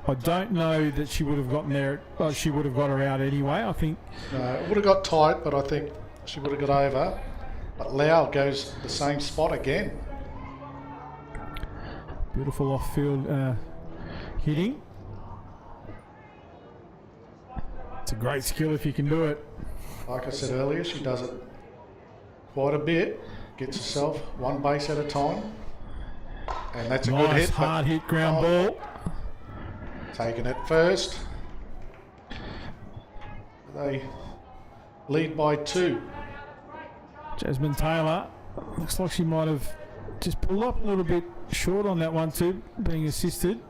Speaker 1: I don't know that she would have gotten there. Well, she would have got her out anyway, I think.
Speaker 2: No, it would have got tight, but I think she would have got over. But Lau goes the same spot again.
Speaker 1: Beautiful off-field hitting. It's a great skill if you can do it.
Speaker 2: Like I said earlier, she does it quite a bit. Gets herself one base at a time. And that's a good hit.
Speaker 1: Hard hit ground ball.
Speaker 2: Taking it first. They lead by 2.
Speaker 1: Jasmine Taylor looks like she might have just pulled up a little bit short on that one too, being assisted.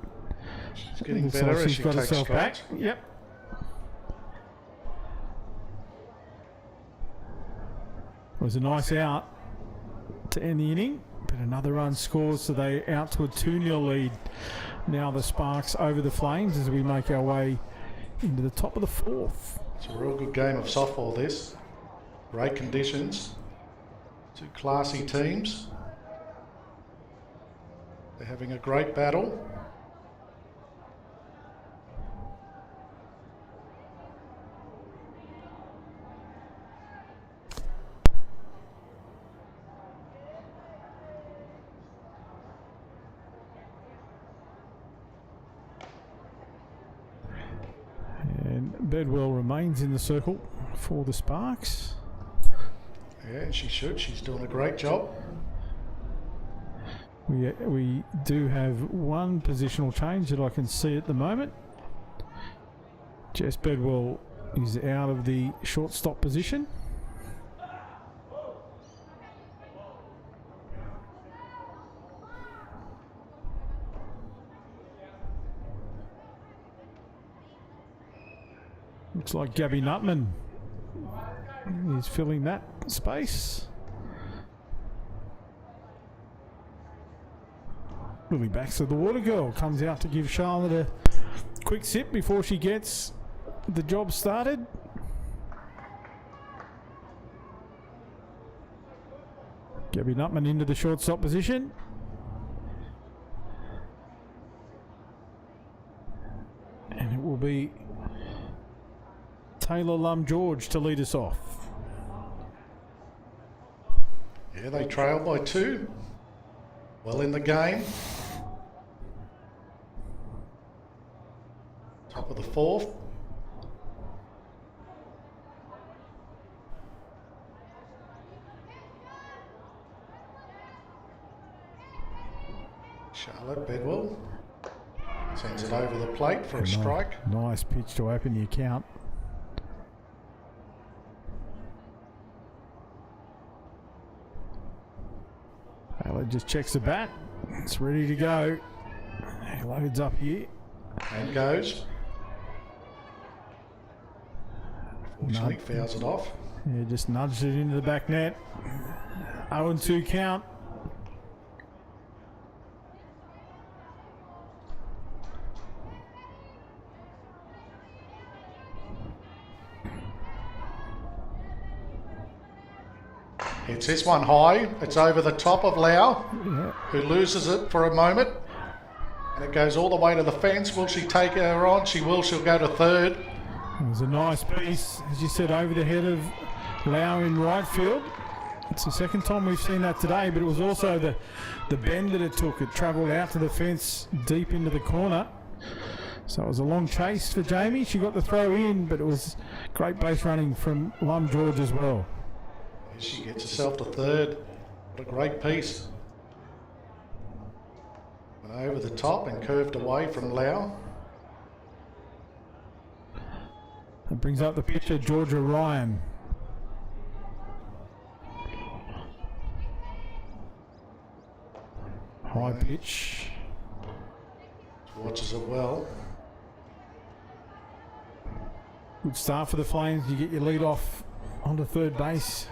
Speaker 2: She's getting
Speaker 1: Looks
Speaker 2: better
Speaker 1: like
Speaker 2: as
Speaker 1: she's
Speaker 2: she
Speaker 1: got
Speaker 2: takes
Speaker 1: herself back.
Speaker 2: strikes.
Speaker 1: Yep. It was a nice out to end the inning, but another run scores, so they out to a 2-0 lead. Now the Sparks over the Flames as we make our way into the top of the 4th.
Speaker 2: It's a real good game of softball, this. Great conditions. 2 classy teams. They're having a great battle.
Speaker 1: And Bedwell remains in the circle for the Sparks.
Speaker 2: Yeah, and she should. She's doing a great job.
Speaker 1: We do have one positional change that I can see at the moment. Jess Bedwell is out of the shortstop position. Looks like Gabby Nutman is filling that space. Lily Baxter, the water girl, comes out to give Charlotte a quick sip before she gets the job started. Gabby Nutman into the shortstop position. And it will be Taylor Lum-George to lead us off.
Speaker 2: Yeah, they trail by 2. Well in the game. Top of the 4th. Charlotte Bedwell sends it over the plate for a strike.
Speaker 1: Nice pitch to open the account. Taylor just checks the bat. It's ready to go. He loads up here.
Speaker 2: And goes. Fortunately, fouls it off.
Speaker 1: Yeah, just nudged it into the back net. 0-2 count.
Speaker 2: Hits this one high. It's over the top of Lau, who loses it for a moment. And it goes all the way to the fence. Will she take her on? She will. She'll go to third.
Speaker 1: It was a nice piece, as you said, over the head of Lau in right field. It's the second time we've seen that today, but it was also the bend that it took. It travelled out to the fence, deep into the corner. So it was a long chase for Jamie. She got the throw in, but it was great base running from Lum George as well.
Speaker 2: She gets herself to third. What a great piece. Went over the top and curved away from Lau.
Speaker 1: That brings up the pitcher, Georgia Ryan. High pitch.
Speaker 2: Watches it well.
Speaker 1: Good start for the Flames. You get your lead off onto third base.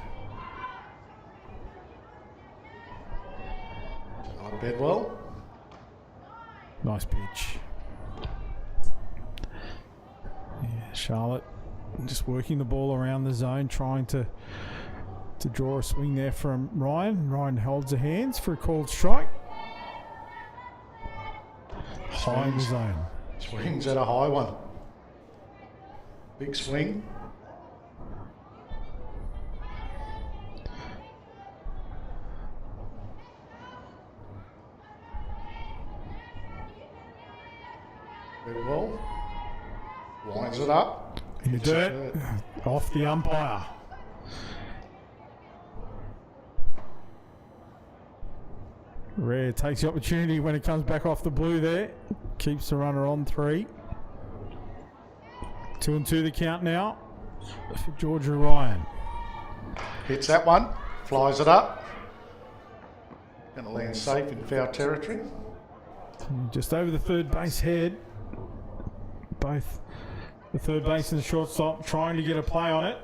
Speaker 2: Bedwell.
Speaker 1: Nice pitch. Yeah, Charlotte just working the ball around the zone, trying to draw a swing there from Ryan. Ryan holds her hands for a called strike. High in the zone.
Speaker 2: Swings at a high one. Big swing. Bedwell winds it up.
Speaker 1: In the dirt. Off the umpire. Rare takes the opportunity when it comes back off the blue there. Keeps the runner on 3. 2-2 the count now for Georgia Ryan.
Speaker 2: Hits that one. Flies it up. Going to land safe in foul territory.
Speaker 1: Just over the third base head. Both the third base and the shortstop trying to get a play on it.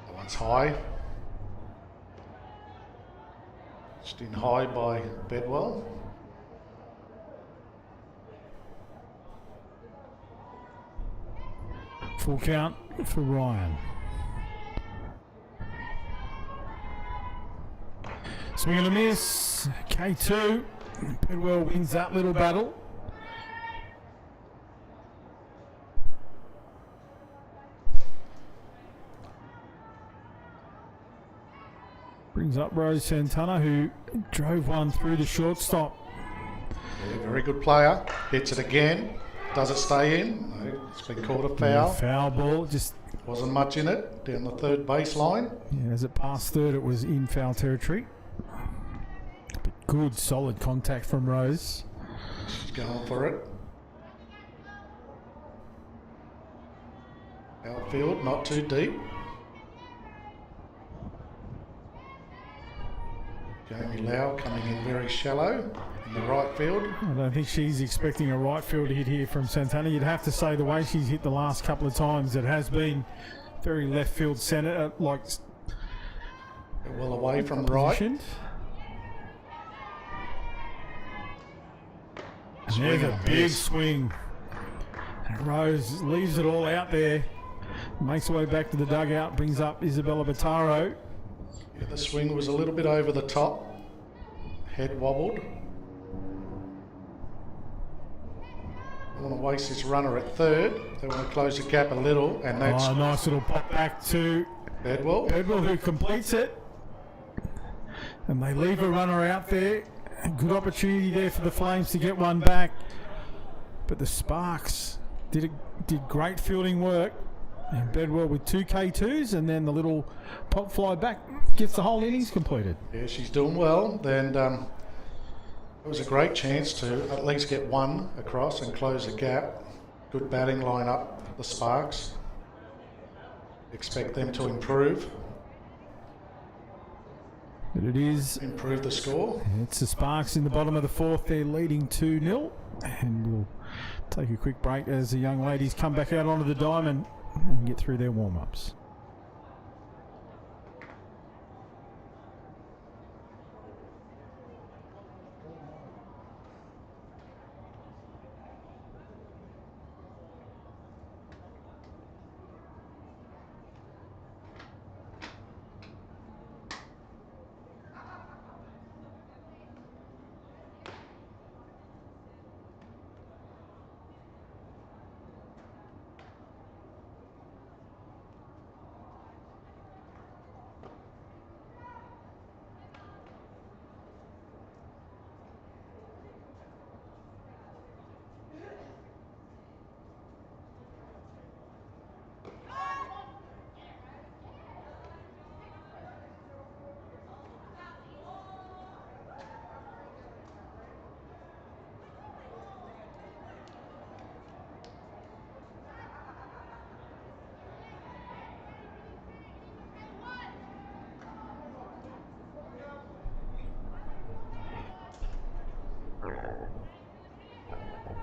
Speaker 2: That one's high. Just in high by Bedwell.
Speaker 1: Full count for Ryan. Swing and a miss. K2. Bedwell wins that little battle. Brings up Rose Santana, who drove one through the shortstop.
Speaker 2: Yeah, very good player. Hits it again. Does it stay in? No, it's been called a foul.
Speaker 1: Yeah, foul ball. Just
Speaker 2: wasn't much in it. Down the third baseline.
Speaker 1: Yeah, as it passed third, it was in foul territory. But good, solid contact from Rose.
Speaker 2: She's going for it. Outfield, not too deep. Jamie Lau coming in very shallow in the right field.
Speaker 1: I don't think she's expecting a right field hit here from Santana. You'd have to say the way she's hit the last couple of times, it has been very left field centre, like
Speaker 2: well away from
Speaker 1: positioned.
Speaker 2: Right.
Speaker 1: And there's a big swing. And Rose leaves it all out there. Makes her way back to the dugout, brings up Isabella Bataro.
Speaker 2: Yeah, the swing was a little bit over the top. Head wobbled. They want to waste this runner at third. They want to close the gap a little, and that's
Speaker 1: nice little pop back to
Speaker 2: Bedwell.
Speaker 1: Bedwell, who completes it. And they leave a runner out there. Good opportunity there for the Flames to get one back. But the Sparks did great fielding work. And Bedwell with 2 K2s, and then the little pop fly back gets the whole innings completed.
Speaker 2: Yeah, she's doing well. And it was a great chance to at least get one across and close the gap. Good batting lineup, the Sparks. Expect them to improve.
Speaker 1: But it is...
Speaker 2: Improve the score.
Speaker 1: It's the Sparks in the bottom of the 4th. They're leading 2-0. And we'll take a quick break as the young ladies come back out onto the diamond and get through their warm-ups.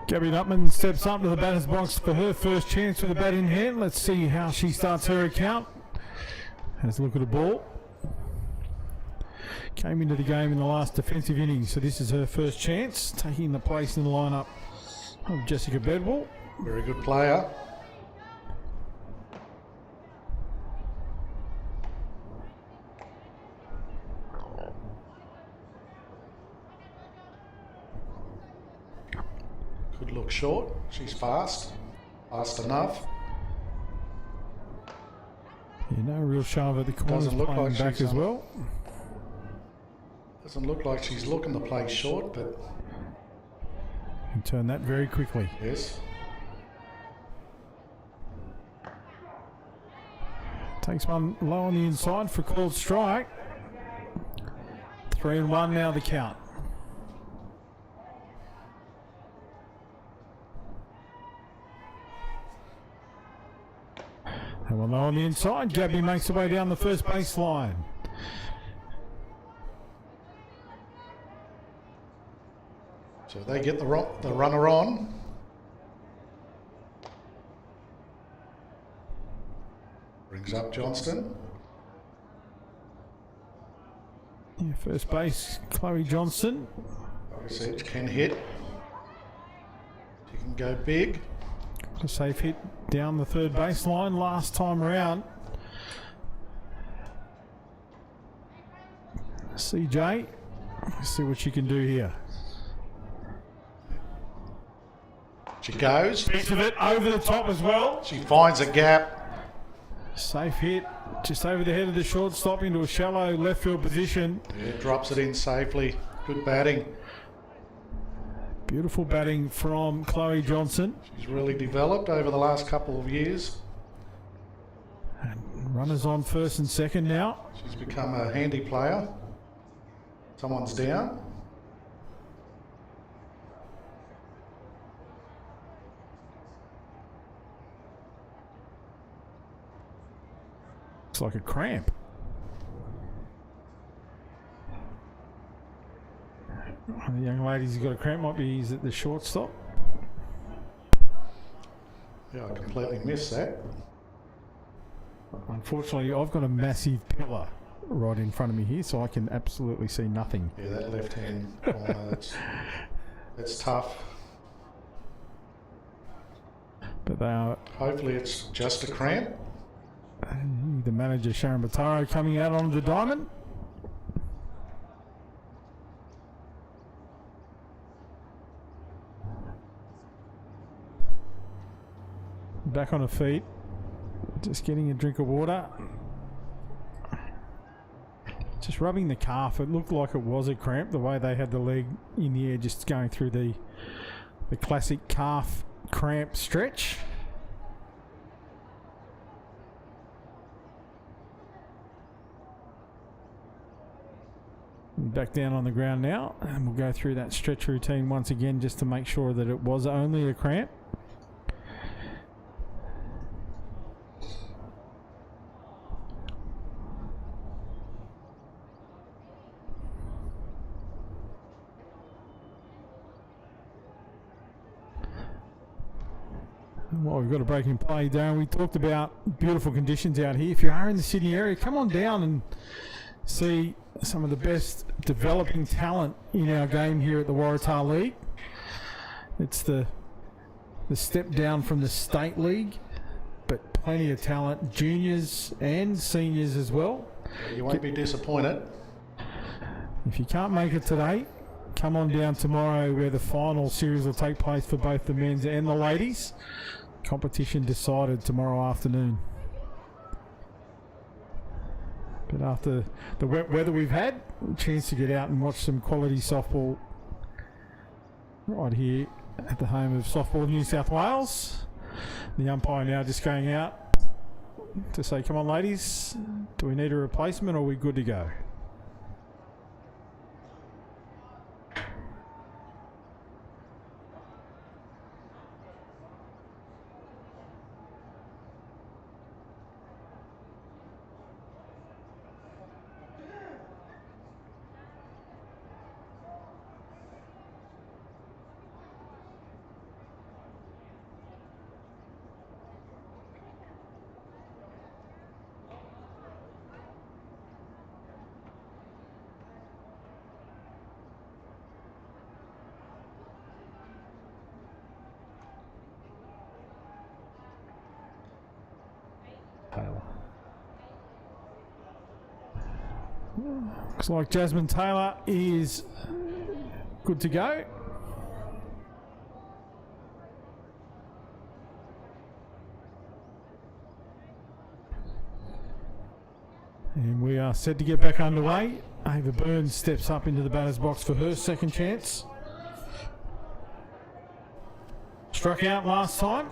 Speaker 1: Gabby Nutman steps up to the batter's box for her first chance with the bat in hand. Let's see how she starts her account. Has a look at the ball. Came into the game in the last defensive innings, so this is her first chance, taking the place in the lineup of Jessica Bedwell.
Speaker 2: Very good player. Could look short. She's fast. Fast enough.
Speaker 1: Yeah, no real shove at the corners,
Speaker 2: Doesn't look
Speaker 1: playing
Speaker 2: like
Speaker 1: back
Speaker 2: she's
Speaker 1: as well.
Speaker 2: Doesn't look like she's looking to play short, but
Speaker 1: Can turn that very quickly.
Speaker 2: yes.
Speaker 1: Takes one low on the inside for a called strike. 3-1 now the count. And one low on the inside. Gabby makes her way down the first base line.
Speaker 2: So they get the runner on. Brings up Johnston.
Speaker 1: Yeah, first base, Chloe Johnson.
Speaker 2: Like I said, can hit. She can go big.
Speaker 1: A safe hit down the third baseline last time around. CJ, let's see what she can do here.
Speaker 2: She goes.
Speaker 1: Piece of it over the top as well.
Speaker 2: She finds a gap.
Speaker 1: Safe hit just over the head of the shortstop into a shallow left field position.
Speaker 2: Yeah, drops it in safely. Good batting.
Speaker 1: Beautiful batting from Chloe Johnson.
Speaker 2: She's really developed over the last couple of years.
Speaker 1: And runners on first and second now.
Speaker 2: She's become a handy player. Someone's down.
Speaker 1: It's like a cramp. One of the young ladies who's got a cramp might be is at the shortstop.
Speaker 2: Yeah, I completely missed that.
Speaker 1: Unfortunately, I've got a massive pillar right in front of me here, so I can absolutely see nothing.
Speaker 2: Yeah, that left-hand corner, that's tough.
Speaker 1: But they are.
Speaker 2: Hopefully it's just a cramp.
Speaker 1: The manager, Sharon Bataro, coming out onto the diamond. Back on her feet. Just getting a drink of water. Just rubbing the calf. It looked like it was a cramp, the way they had the leg in the air, just going through the classic calf cramp stretch. Back down on the ground now, and we'll go through that stretch routine once again just to make sure that it was only a cramp. Well, we've got a break in play, Darren. We talked about beautiful conditions out here. If you are in the Sydney area, come on down and see some of the best developing talent in our game here at the Waratah League. It's the step down from the State League, but plenty of talent, juniors and seniors as well.
Speaker 2: You won't be disappointed.
Speaker 1: If you can't make it today, come on down tomorrow where the final series will take place for both the men's and the ladies. Competition decided tomorrow afternoon. But after the wet weather we've had, a chance to get out and watch some quality softball right here at the home of Softball New South Wales. The umpire now just going out to say, come on ladies, do we need a replacement or are we good to go? Taylor. Looks like Jasmine Taylor is good to go. And we are set to get back underway. Ava Burns steps up into the batter's box for her second chance. Struck out last time.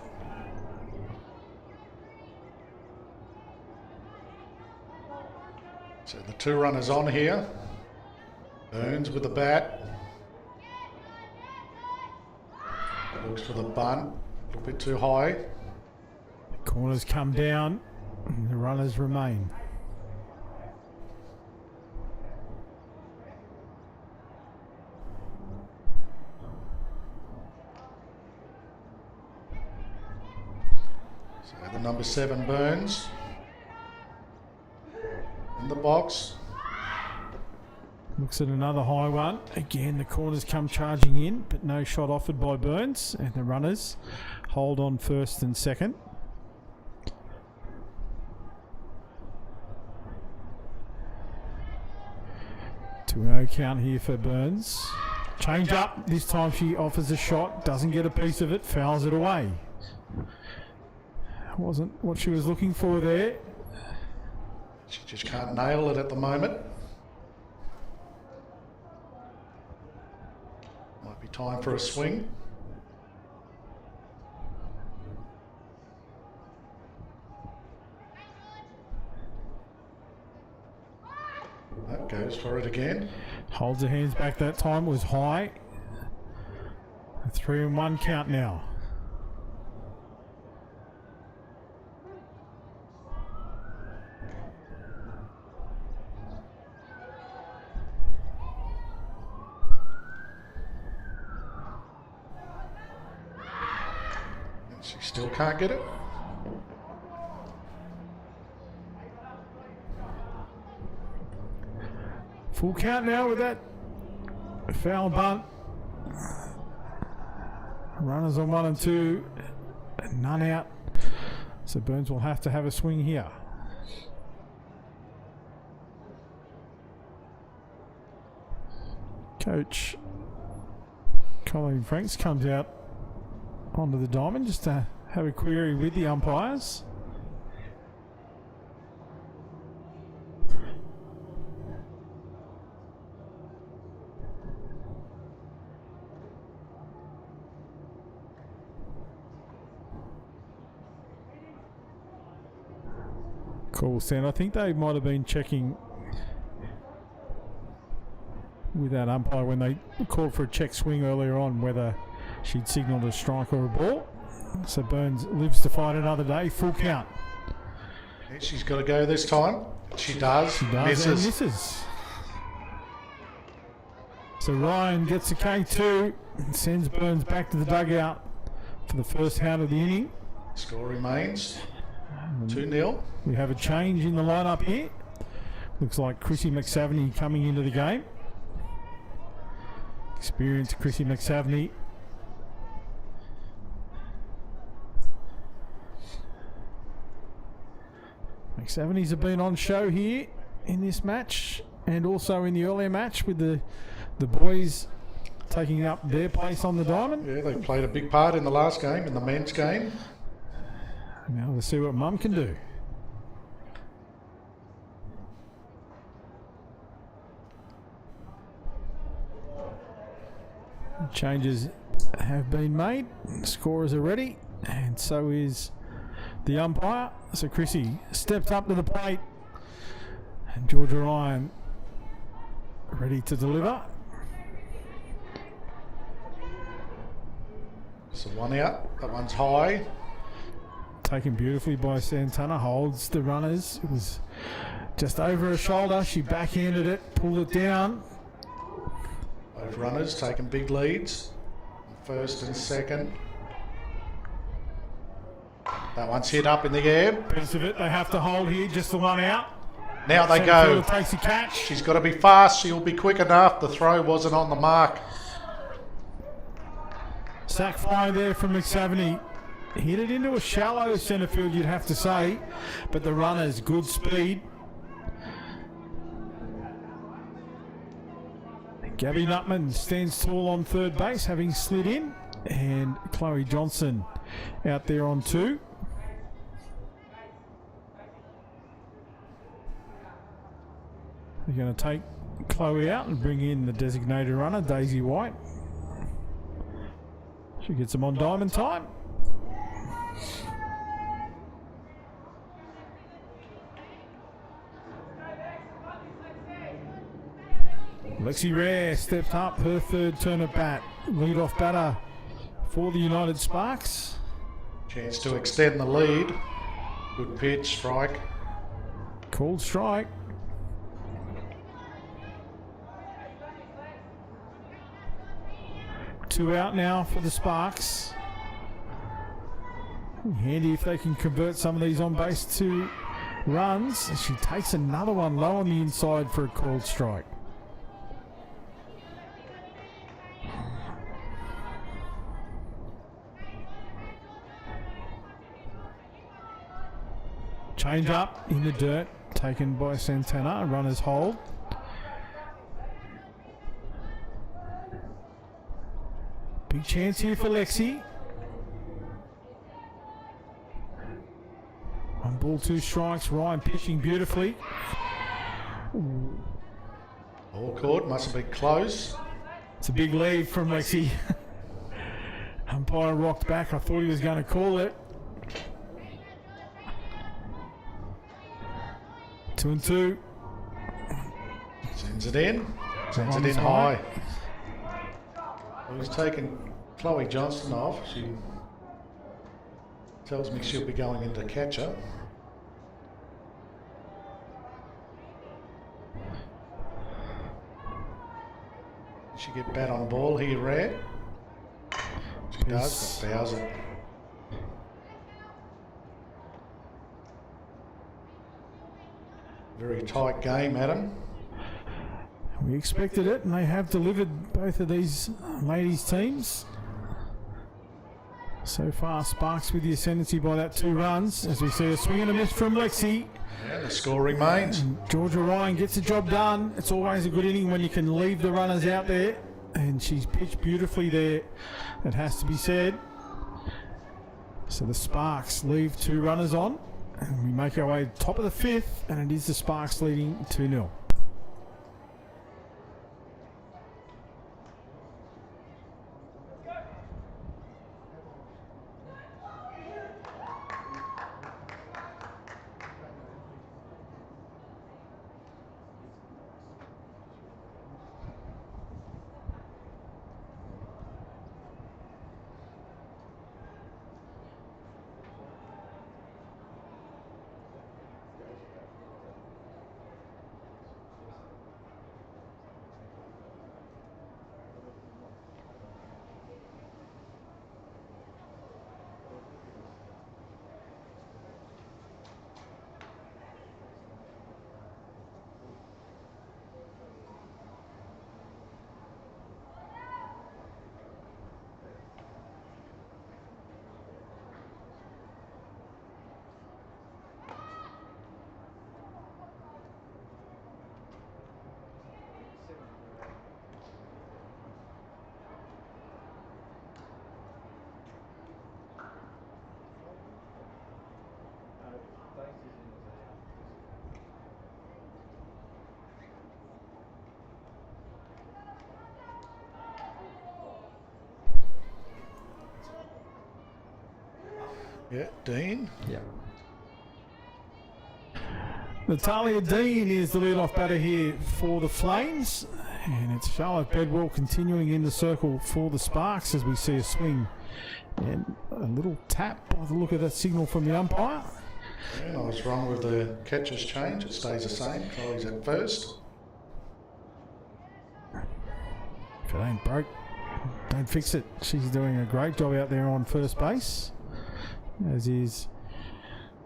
Speaker 2: So the two runners on here. Burns with the bat. Looks for the bunt. A little bit too high.
Speaker 1: The corners come down and the runners remain.
Speaker 2: So the number 7 Burns. In the box.
Speaker 1: Looks at another high one. Again, the corners come charging in, but no shot offered by Burns. And the runners hold on first and second. 2-0 count here for Burns. Change up. This time she offers a shot. Doesn't get a piece of it. Fouls it away. Wasn't what she was looking for there.
Speaker 2: She just can't nail it at the moment. Might be time for a swing. That goes for it again.
Speaker 1: Holds her hands back that time. Was high. A 3-1 count now.
Speaker 2: She still can't get it.
Speaker 1: Full count now with that foul bunt. Runners on 1 and 2. None out. So Burns will have to have a swing here. Coach Colleen Franks comes out onto the diamond just to have a query with the umpires. Call stand. I think they might have been checking with that umpire when they called for a check swing earlier on whether she'd signalled a strike or a ball. So Burns lives to fight another day. Full count.
Speaker 2: Yeah, she's got to go this time. She does.
Speaker 1: She does and misses. So Ryan gets a K2 and sends Burns back to the dugout for the first out of the inning.
Speaker 2: Score remains 2-0.
Speaker 1: We have a change in the lineup here. Looks like Chrissy McSavney coming into the game. Experienced Chrissy McSavney. McSavney's have been on show here in this match and also in the earlier match with the boys taking up their place on the diamond.
Speaker 2: Yeah, they played a big part in the last game, in the men's game.
Speaker 1: Now we'll see what Mum can do. Changes have been made. Scorers are ready, and so is the umpire. So Chrissy steps up to the plate, and Georgia Ryan ready to deliver.
Speaker 2: So one out, that one's high.
Speaker 1: Taken beautifully by Santana, holds the runners. It was just over her shoulder. She backhanded it, pulled it down.
Speaker 2: Both runners taking big leads, first and second. That one's hit up in the air.
Speaker 1: Piece of it, they have to hold here, just the one out.
Speaker 2: Now they go.
Speaker 1: Takes the catch.
Speaker 2: She's got to be fast. She'll be quick enough. The throw wasn't on the mark.
Speaker 1: Sack fly there from McSavney. Hit it into a shallow centre field, you'd have to say, but the runner's good speed. Gabby Nutman stands tall on third base, having slid in, and Chloe Johnson out there on 2. They're going to take Chloe out and bring in the designated runner, Daisy White. She gets them on diamond time. Lexi Rare stepped up, her third turn at bat. Lead-off batter for the United Sparks.
Speaker 2: Chance to extend the lead. Good pitch, strike.
Speaker 1: Called strike. Two out now for the Sparks. Handy if they can convert some of these on base to runs. She takes another one low on the inside for a called strike. Change up in the dirt, taken by Santana. Runners hold. Big chance here for Lexi. 1 ball, 2 strikes. Ryan pitching beautifully.
Speaker 2: All caught, must have been close.
Speaker 1: It's a big lead from Lexi. Umpire rocked back. I thought he was going to call it. 2-2.
Speaker 2: Sends it in. Sends it in high. Well, he's taken Chloe Johnston off. She tells me she'll be going into catcher. She get bat on ball here, Rare. She does, but fouls it. Very tight game, Adam.
Speaker 1: We expected it, and they have delivered both of these ladies' teams. So far, Sparks with the ascendancy by that 2 runs, as we see a swing and a miss from Lexi.
Speaker 2: Yeah, the score remains.
Speaker 1: And Georgia Ryan gets the job done. It's always a good inning when you can leave the runners out there, and she's pitched beautifully there. It has to be said. So the Sparks leave 2 runners on, and we make our way top of the 5th, and it is the Sparks leading 2-0.
Speaker 2: Yeah, Dean.
Speaker 1: Yep. Natalia Dean is the lead-off batter here for the Flames. And it's Charlotte Bedwell continuing in the circle for the Sparks as we see a swing. And a little tap by the look of that signal from the umpire.
Speaker 2: Yeah, I was wrong with the catcher's change. It stays the same. Charlie's at first.
Speaker 1: If it ain't broke, don't fix it. She's doing a great job out there on first base. As is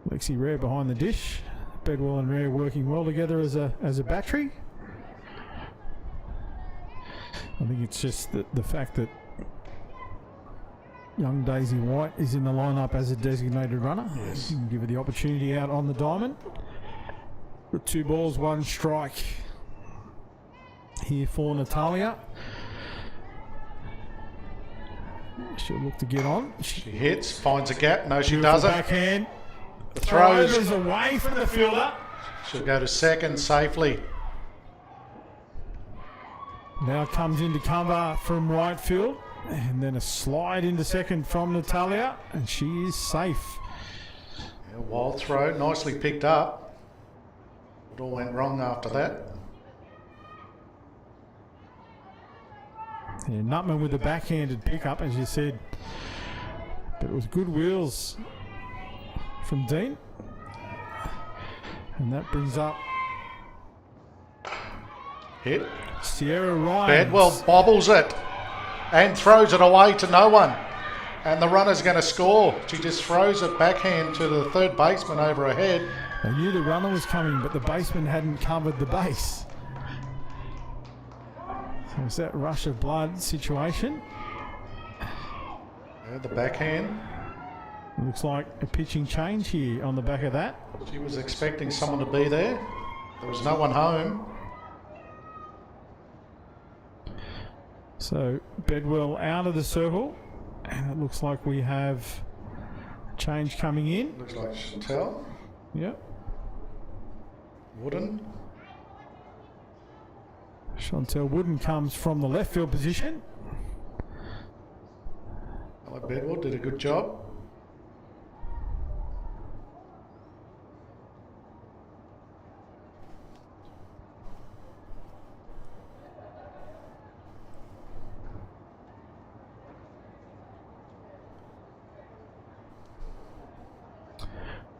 Speaker 1: Lexi Rare behind the dish. Bedwell and Rare working well together as a battery. I think it's just the fact that young Daisy White is in the lineup as a designated runner.
Speaker 2: Yes.
Speaker 1: You can give her the opportunity out on the diamond. With 2 balls, 1 strike here for Natalia. She'll look to get on.
Speaker 2: She hits, finds a gap. No, she
Speaker 1: Beautiful
Speaker 2: doesn't.
Speaker 1: backhand.
Speaker 2: The throws.
Speaker 1: Is away from the fielder.
Speaker 2: She'll go to second safely.
Speaker 1: Now comes into cover from right field. And then a slide into second from Natalia. And she is safe.
Speaker 2: Yeah, wild throw. Nicely picked up. It all went wrong after that.
Speaker 1: Yeah, Nutman with the backhanded pickup, as you said. But it was good wheels from Dean. And that brings up
Speaker 2: Hit.
Speaker 1: Sierra Ryan.
Speaker 2: Bedwell bobbles it and throws it away to no one. And the runner's going to score. She just throws it backhand to the third baseman over her head.
Speaker 1: They knew the runner was coming, but the baseman hadn't covered the base. So it's that rush of blood situation.
Speaker 2: Yeah, the backhand.
Speaker 1: Looks like a pitching change here on the back of that.
Speaker 2: She was expecting someone to be there. There was no one home.
Speaker 1: So Bedwell out of the circle, and it looks like we have a change coming in.
Speaker 2: Looks like Chantel.
Speaker 1: Yep.
Speaker 2: Wooden.
Speaker 1: Chantel Wooden comes from the left field position.
Speaker 2: Bedwell did a good job.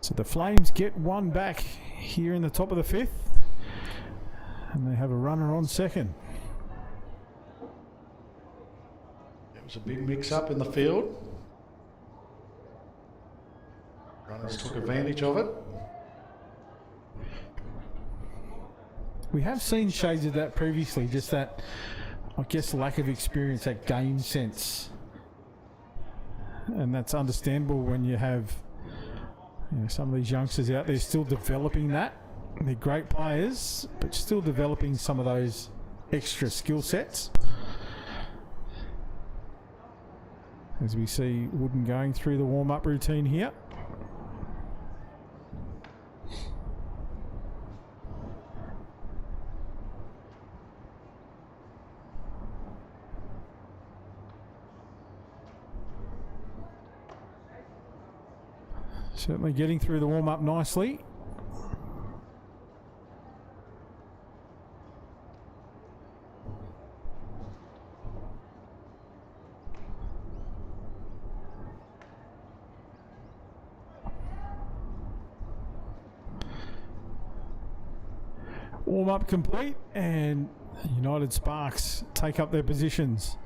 Speaker 1: So the Flames get 1 back here in the top of the 5th. And they have a runner on second.
Speaker 2: It was a big mix-up in the field. Runners took advantage of it.
Speaker 1: We have seen shades of that previously, just that, I guess, lack of experience, that game sense. And that's understandable when you have some of these youngsters out there still developing that. They're great players, but still developing some of those extra skill sets. As we see Wooden going through the warm-up routine here. Certainly getting through the warm-up nicely. Warm-up complete, and United Sparks take up their positions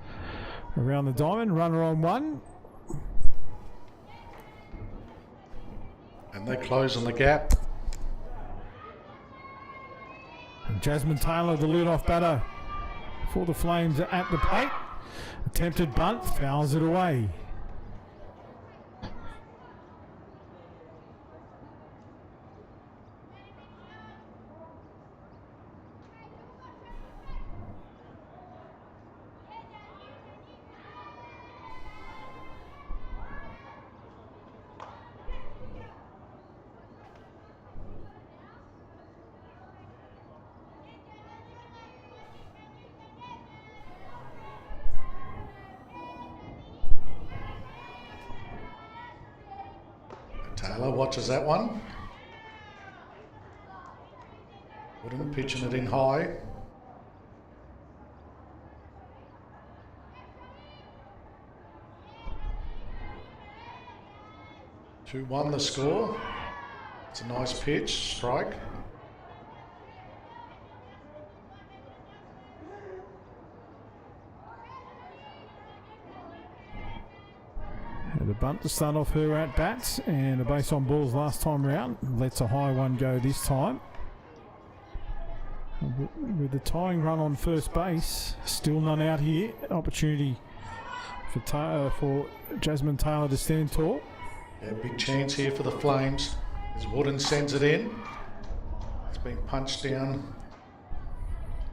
Speaker 1: around the diamond. Runner on 1.
Speaker 2: And they close on the gap.
Speaker 1: And Jasmine Taylor, the lead-off batter for the Flames, at the plate. Attempted bunt, fouls it away.
Speaker 2: Taylor watches that one. Wooden pitching it in high. Two one the score. It's a nice pitch, strike.
Speaker 1: The bunt to start off her at bats, and a base on balls last time round. Lets a high one go this time. With the tying run on first base, still none out here. Opportunity for Jasmine Taylor to stand tall.
Speaker 2: Yeah, big chance here for the Flames as Wooden sends it in. It's been punched down.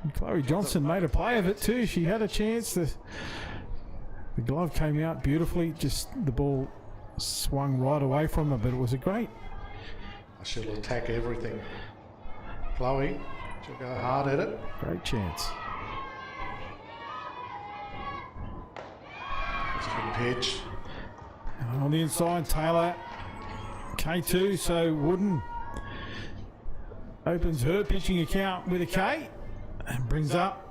Speaker 1: And Chloe Johnson made a play of it too. She had a chance. The glove came out beautifully. Just the ball swung right away from her, but it was a great.
Speaker 2: She'll attack everything. Chloe, she'll go hard at it.
Speaker 1: Great chance.
Speaker 2: It's a good pitch.
Speaker 1: On the inside, Taylor, K2, so Wooden opens her pitching account with a K and brings up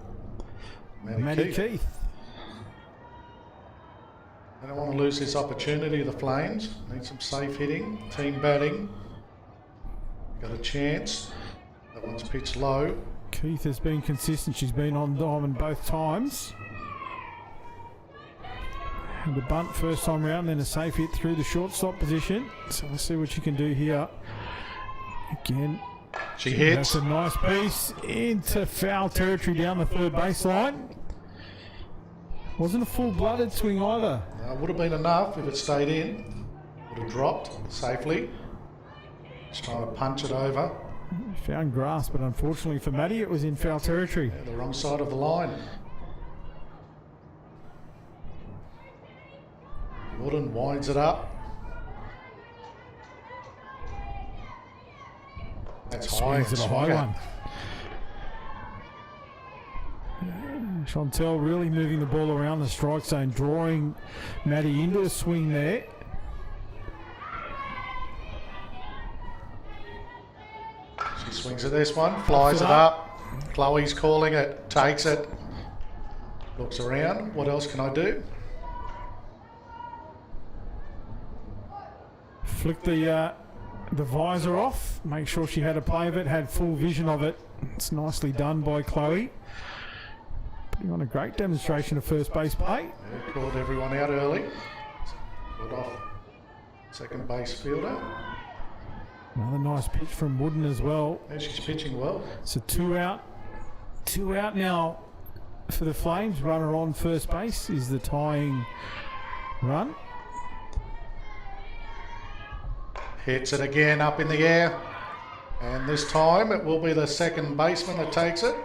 Speaker 1: Maddie Keith.
Speaker 2: They don't want to lose this opportunity, the Flames. Need some safe hitting, team batting. Got a chance. That one's pitched low.
Speaker 1: Keith has been consistent. She's been on diamond both times. And the bunt first time round, then a safe hit through the shortstop position. So let's see what she can do here. Again,
Speaker 2: she hits.
Speaker 1: That's a nice piece into foul territory down the third baseline. Wasn't a full-blooded swing either.
Speaker 2: No, would have been enough if it stayed in. Would have dropped safely. Just trying to punch it over.
Speaker 1: Found grass, but unfortunately for Maddie, it was in foul territory.
Speaker 2: Yeah, the wrong side of the line. Wooden winds it up. That's high.
Speaker 1: Swings it a high one. Chantel really moving the ball around the strike zone, drawing Maddie into a swing there.
Speaker 2: She swings at this one, flies it up. Chloe's calling it, takes it, looks around. What else can I do?
Speaker 1: Flick the visor off, make sure she had a play of it, had full vision of it. It's nicely done by Chloe. Putting on a great demonstration of first base play.
Speaker 2: Yeah, called everyone out early. Called off second base fielder.
Speaker 1: Another nice pitch from Wooden as well.
Speaker 2: Yeah, she's pitching well.
Speaker 1: So two out now for the Flames. Runner on first base is the tying run.
Speaker 2: Hits it again up in the air. And this time it will be the second baseman that takes it.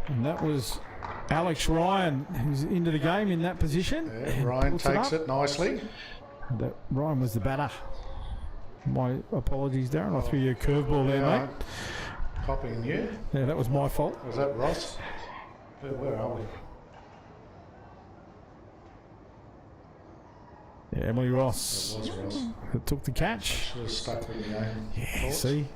Speaker 1: And that was Alex Ryan, who's into the game in that position.
Speaker 2: Yeah, Ryan takes it nicely.
Speaker 1: That Ryan was the batter. My apologies, Darren. I threw you a curveball there, mate.
Speaker 2: Copying you.
Speaker 1: Yeah, that was my fault.
Speaker 2: Was that Ross? Where are we?
Speaker 1: Yeah, Emily Ross.
Speaker 2: That was Ross.
Speaker 1: That took the catch.
Speaker 2: Should have stuck with the game.
Speaker 1: Yeah, see?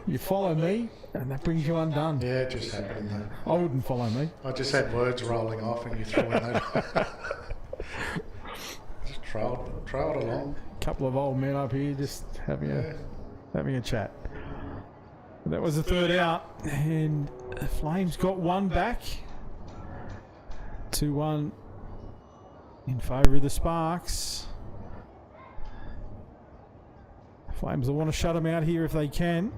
Speaker 1: You follow me, and that brings you undone.
Speaker 2: Yeah, it just happened.
Speaker 1: I wouldn't follow me.
Speaker 2: I just had words rolling off, and you threw in that. Just trailed along.
Speaker 1: Couple of old men up here just having a chat. That was the third out, and the Flames got one back. 2-1 in favour of the Sparks. Flames will want to shut them out here if they can.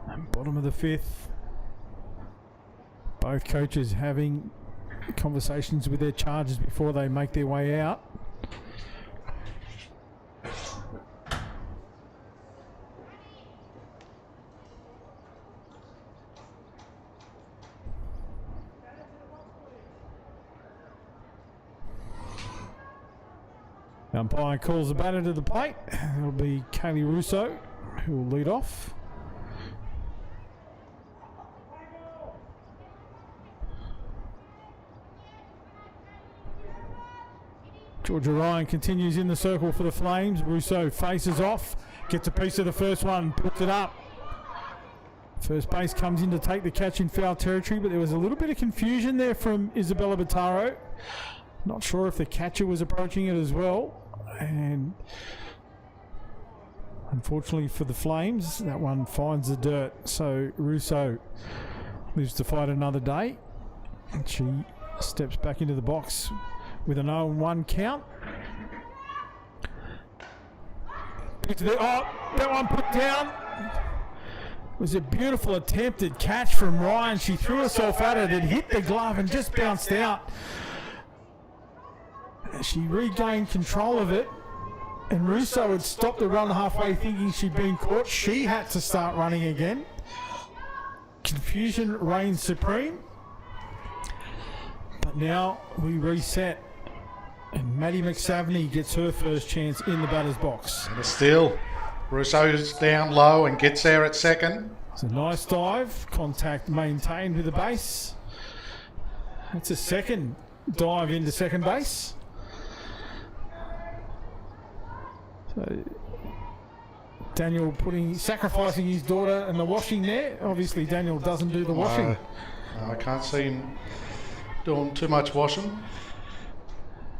Speaker 1: And bottom of the fifth. Both coaches having conversations with their charges before they make their way out. Umpire calls the batter to the plate. It'll be Kaylee Russo who will lead off. Georgia Ryan continues in the circle for the Flames. Russo faces off, gets a piece of the first one, puts it up. First base comes in to take the catch in foul territory, but there was a little bit of confusion there from Isabella Bottaro. Not sure if the catcher was approaching it as well. And unfortunately for the Flames, that one finds the dirt. So Russo lives to fight another day. And she steps back into the box with an 0-1 count. Oh, that one put down. It was a beautiful attempted catch from Ryan. She threw herself at it and hit the glove and just bounced out. She regained control of it, and Russo had stopped the run halfway thinking she'd been caught. She had to start running again. Confusion reigns supreme. But now we reset, and Maddie McSavney gets her first chance in the batter's box.
Speaker 2: And still, Russo's down low and gets there at second.
Speaker 1: It's a nice dive, contact maintained with the base. That's a second dive into second base. So Daniel sacrificing his daughter and the washing there. Obviously Daniel doesn't do the washing.
Speaker 2: No, I can't see him doing too much washing.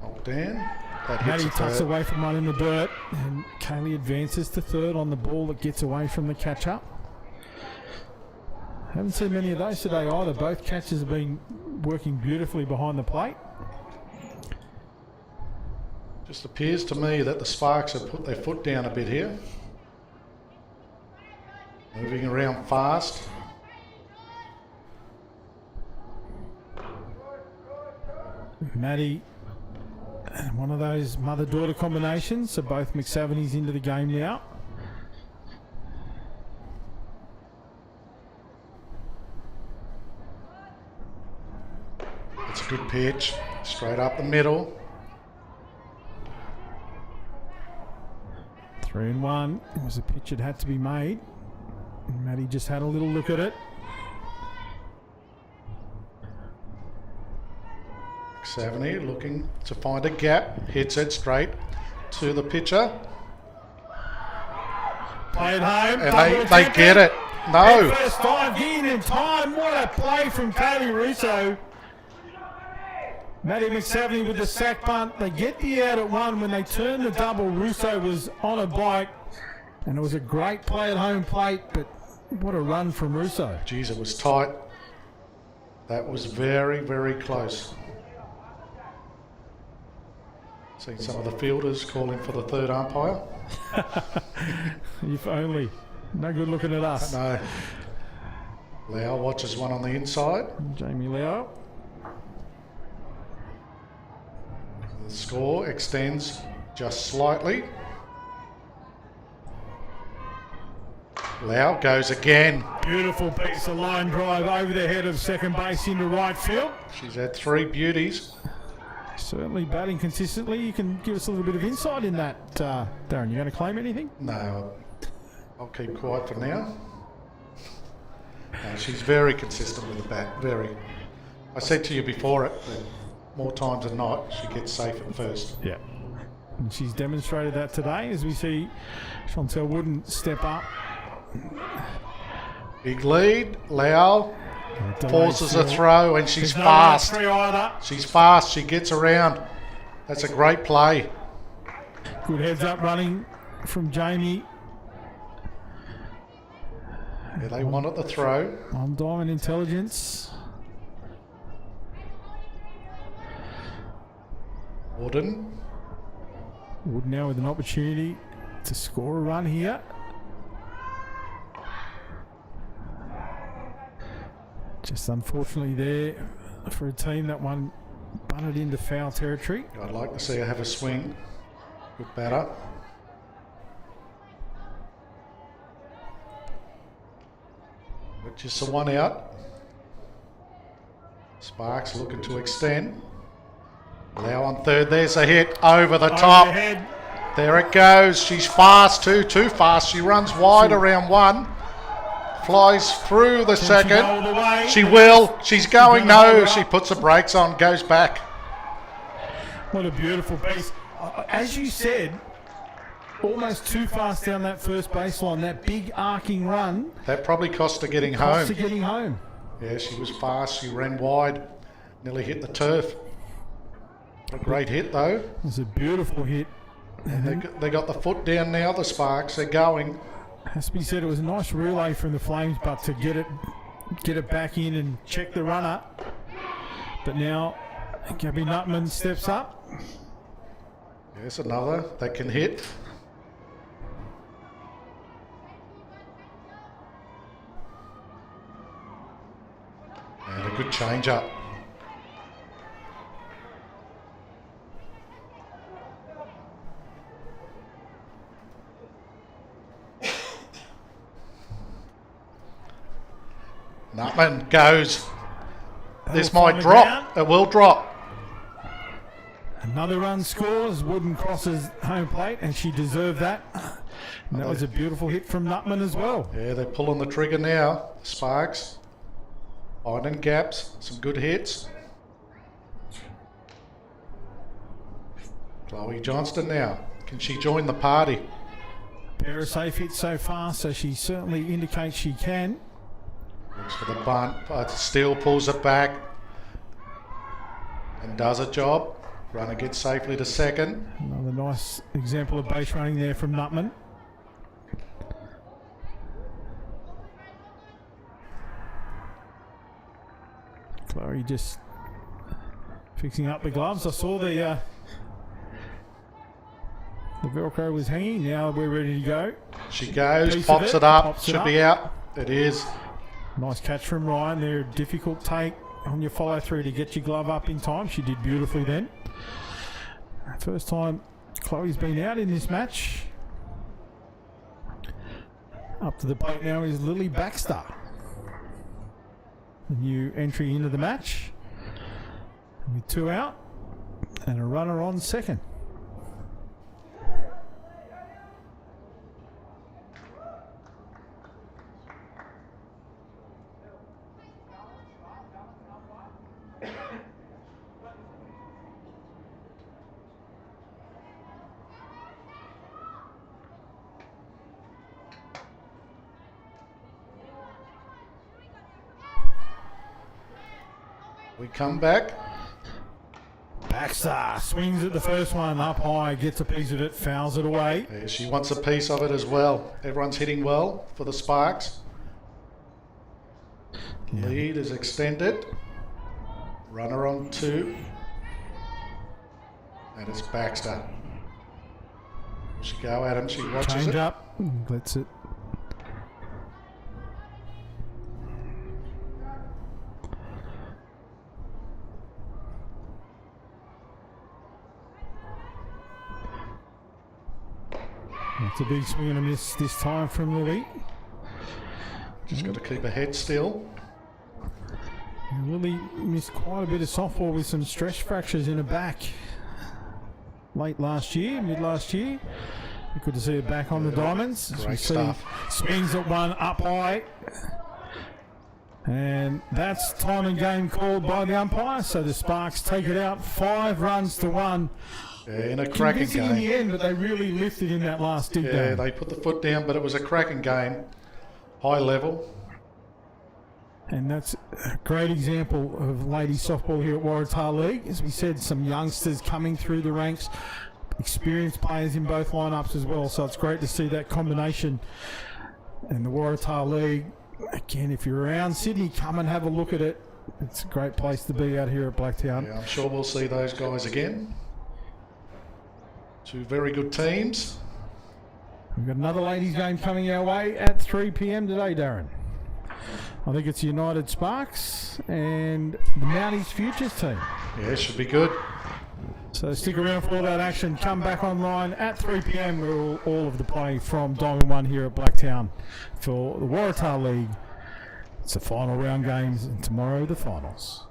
Speaker 2: Oh, Dan.
Speaker 1: Maddie tucks away from one in the dirt, and Kaylee advances to third on the ball that gets away from the catcher. Haven't seen many of those today either. Both catchers have been working beautifully behind the plate.
Speaker 2: Just appears to me that the Sparks have put their foot down a bit here. Moving around fast.
Speaker 1: Maddie, one of those mother-daughter combinations, so both McSavney's into the game now.
Speaker 2: It's a good pitch, straight up the middle.
Speaker 1: 3-1. It was a pitch that had to be made. And Maddie just had a little look at it.
Speaker 2: McSavney looking to find a gap, hits it straight to the pitcher.
Speaker 1: Play it home.
Speaker 2: And they get it. No.
Speaker 1: First dive in time. What a play from Kaylee Russo. Maddie McSavney with the sack bunt. They get the out at one. When they turn the double, Russo was on a bike. And it was a great play at home plate, but what a run from Russo.
Speaker 2: Geez, it was tight. That was very, very close. Seen some of the fielders calling for the third umpire.
Speaker 1: If only. No good looking at us.
Speaker 2: No. Lau watches one on the inside.
Speaker 1: Jamie Lau.
Speaker 2: The score extends just slightly. Lau goes again.
Speaker 1: Beautiful piece of line drive over the head of second base into right field.
Speaker 2: She's had three beauties.
Speaker 1: Certainly batting consistently. You can give us a little bit of insight in that, Darren. You going to claim anything?
Speaker 2: No, I'll keep quiet for now. No, she's very consistent with the bat. Very. I said to you before it that more times than not she gets safe at first.
Speaker 1: Yeah. And she's demonstrated that today as we see Chantel Wooden step up.
Speaker 2: Big lead. Lau forces a throw and she's fast. She's fast. She gets around. That's a great play.
Speaker 1: Good heads up running from Jamie.
Speaker 2: Yeah, they wanted the throw.
Speaker 1: On diamond intelligence.
Speaker 2: Wooden.
Speaker 1: Wood now with an opportunity to score a run here. Just unfortunately there for a team that one bunted into foul territory.
Speaker 2: I'd like to see her have a swing. Good batter. But just the one out. Sparks looking to extend. Lau on third. There's a hit over the top.
Speaker 1: Overhead.
Speaker 2: There it goes. She's fast too. Too fast. She runs wide around one. Flies through the second. She will. She's going. No. She puts the brakes on. Goes back.
Speaker 1: What a beautiful piece. as you said, almost too fast down that first baseline. That big arcing run.
Speaker 2: That probably cost her getting home. Yeah, she was fast. She ran wide. Nearly hit the turf. What a great hit, though.
Speaker 1: It was a beautiful hit.
Speaker 2: And they got the foot down now, the Sparks. They're going.
Speaker 1: Has to be said, it was a nice relay from the Flames, but to get it back in and check the runner. But now Gabby Nutman steps up.
Speaker 2: Yes, another that can hit. And a good change up. Nutman goes. This might drop. It will drop.
Speaker 1: Another run scores. Wooden crosses home plate, and she deserved that. And that was a beautiful hit from Nutman as well.
Speaker 2: Yeah, they're pulling the trigger now. Sparks. Finding gaps. Some good hits. Chloe Johnston now. Can she join the party?
Speaker 1: Pair of safe hits so far, so she certainly indicates she can.
Speaker 2: Looks for the bunt, but still pulls it back and does a job. Runner gets safely to second.
Speaker 1: Another nice example of base running there from Nutman. Chloe just fixing up the gloves. I saw the Velcro was hanging. Now we're ready to go.
Speaker 2: She goes, pops it up. Should be out. It is.
Speaker 1: Nice catch from Ryan there. Difficult take on your follow through to get your glove up in time. She did beautifully then. First time Chloe's been out in this match. Up to the plate now is Lily Baxter. The new entry into the match. With 2 out and a runner on second.
Speaker 2: We come back.
Speaker 1: Baxter swings at the first one up high, gets a piece of it, fouls it away.
Speaker 2: Yeah, she wants a piece of it as well. Everyone's hitting well for the Sparks.
Speaker 1: Yeah.
Speaker 2: Lead is extended. Runner on 2. And it's Baxter. Will she go at him? She watches
Speaker 1: Change
Speaker 2: it.
Speaker 1: up, lets it. It's a big swing and a miss this time from Lily.
Speaker 2: Just got to keep her head still.
Speaker 1: Lily missed quite a bit of softball with some stress fractures in her back late last year, mid last year. Good to see her back on the diamonds.
Speaker 2: Great stuff.
Speaker 1: Swings at one up high. And that's time and game called by the umpire. So the Sparks take it out 5 runs to 1.
Speaker 2: Yeah, in a cracking game.
Speaker 1: In the end, but they really lifted in that last dig down.
Speaker 2: Yeah, they put the foot down, but it was a cracking game. High level.
Speaker 1: And that's a great example of ladies softball here at Waratah League. As we said, some youngsters coming through the ranks, experienced players in both lineups as well. So it's great to see that combination. And the Waratah League, again, if you're around Sydney, come and have a look at it. It's a great place to be out here at Blacktown.
Speaker 2: Yeah, I'm sure we'll see those guys again. 2 very good teams.
Speaker 1: We've got another ladies game coming our way at 3 p.m. today, Darren. I think it's United Sparks and the Mounties Futures team.
Speaker 2: Yeah, should be good.
Speaker 1: So stick around for all that action. Come back online at 3 p.m. with all of the play from Diamond 1 here at Blacktown for the Waratah League. It's the final round games and tomorrow the finals.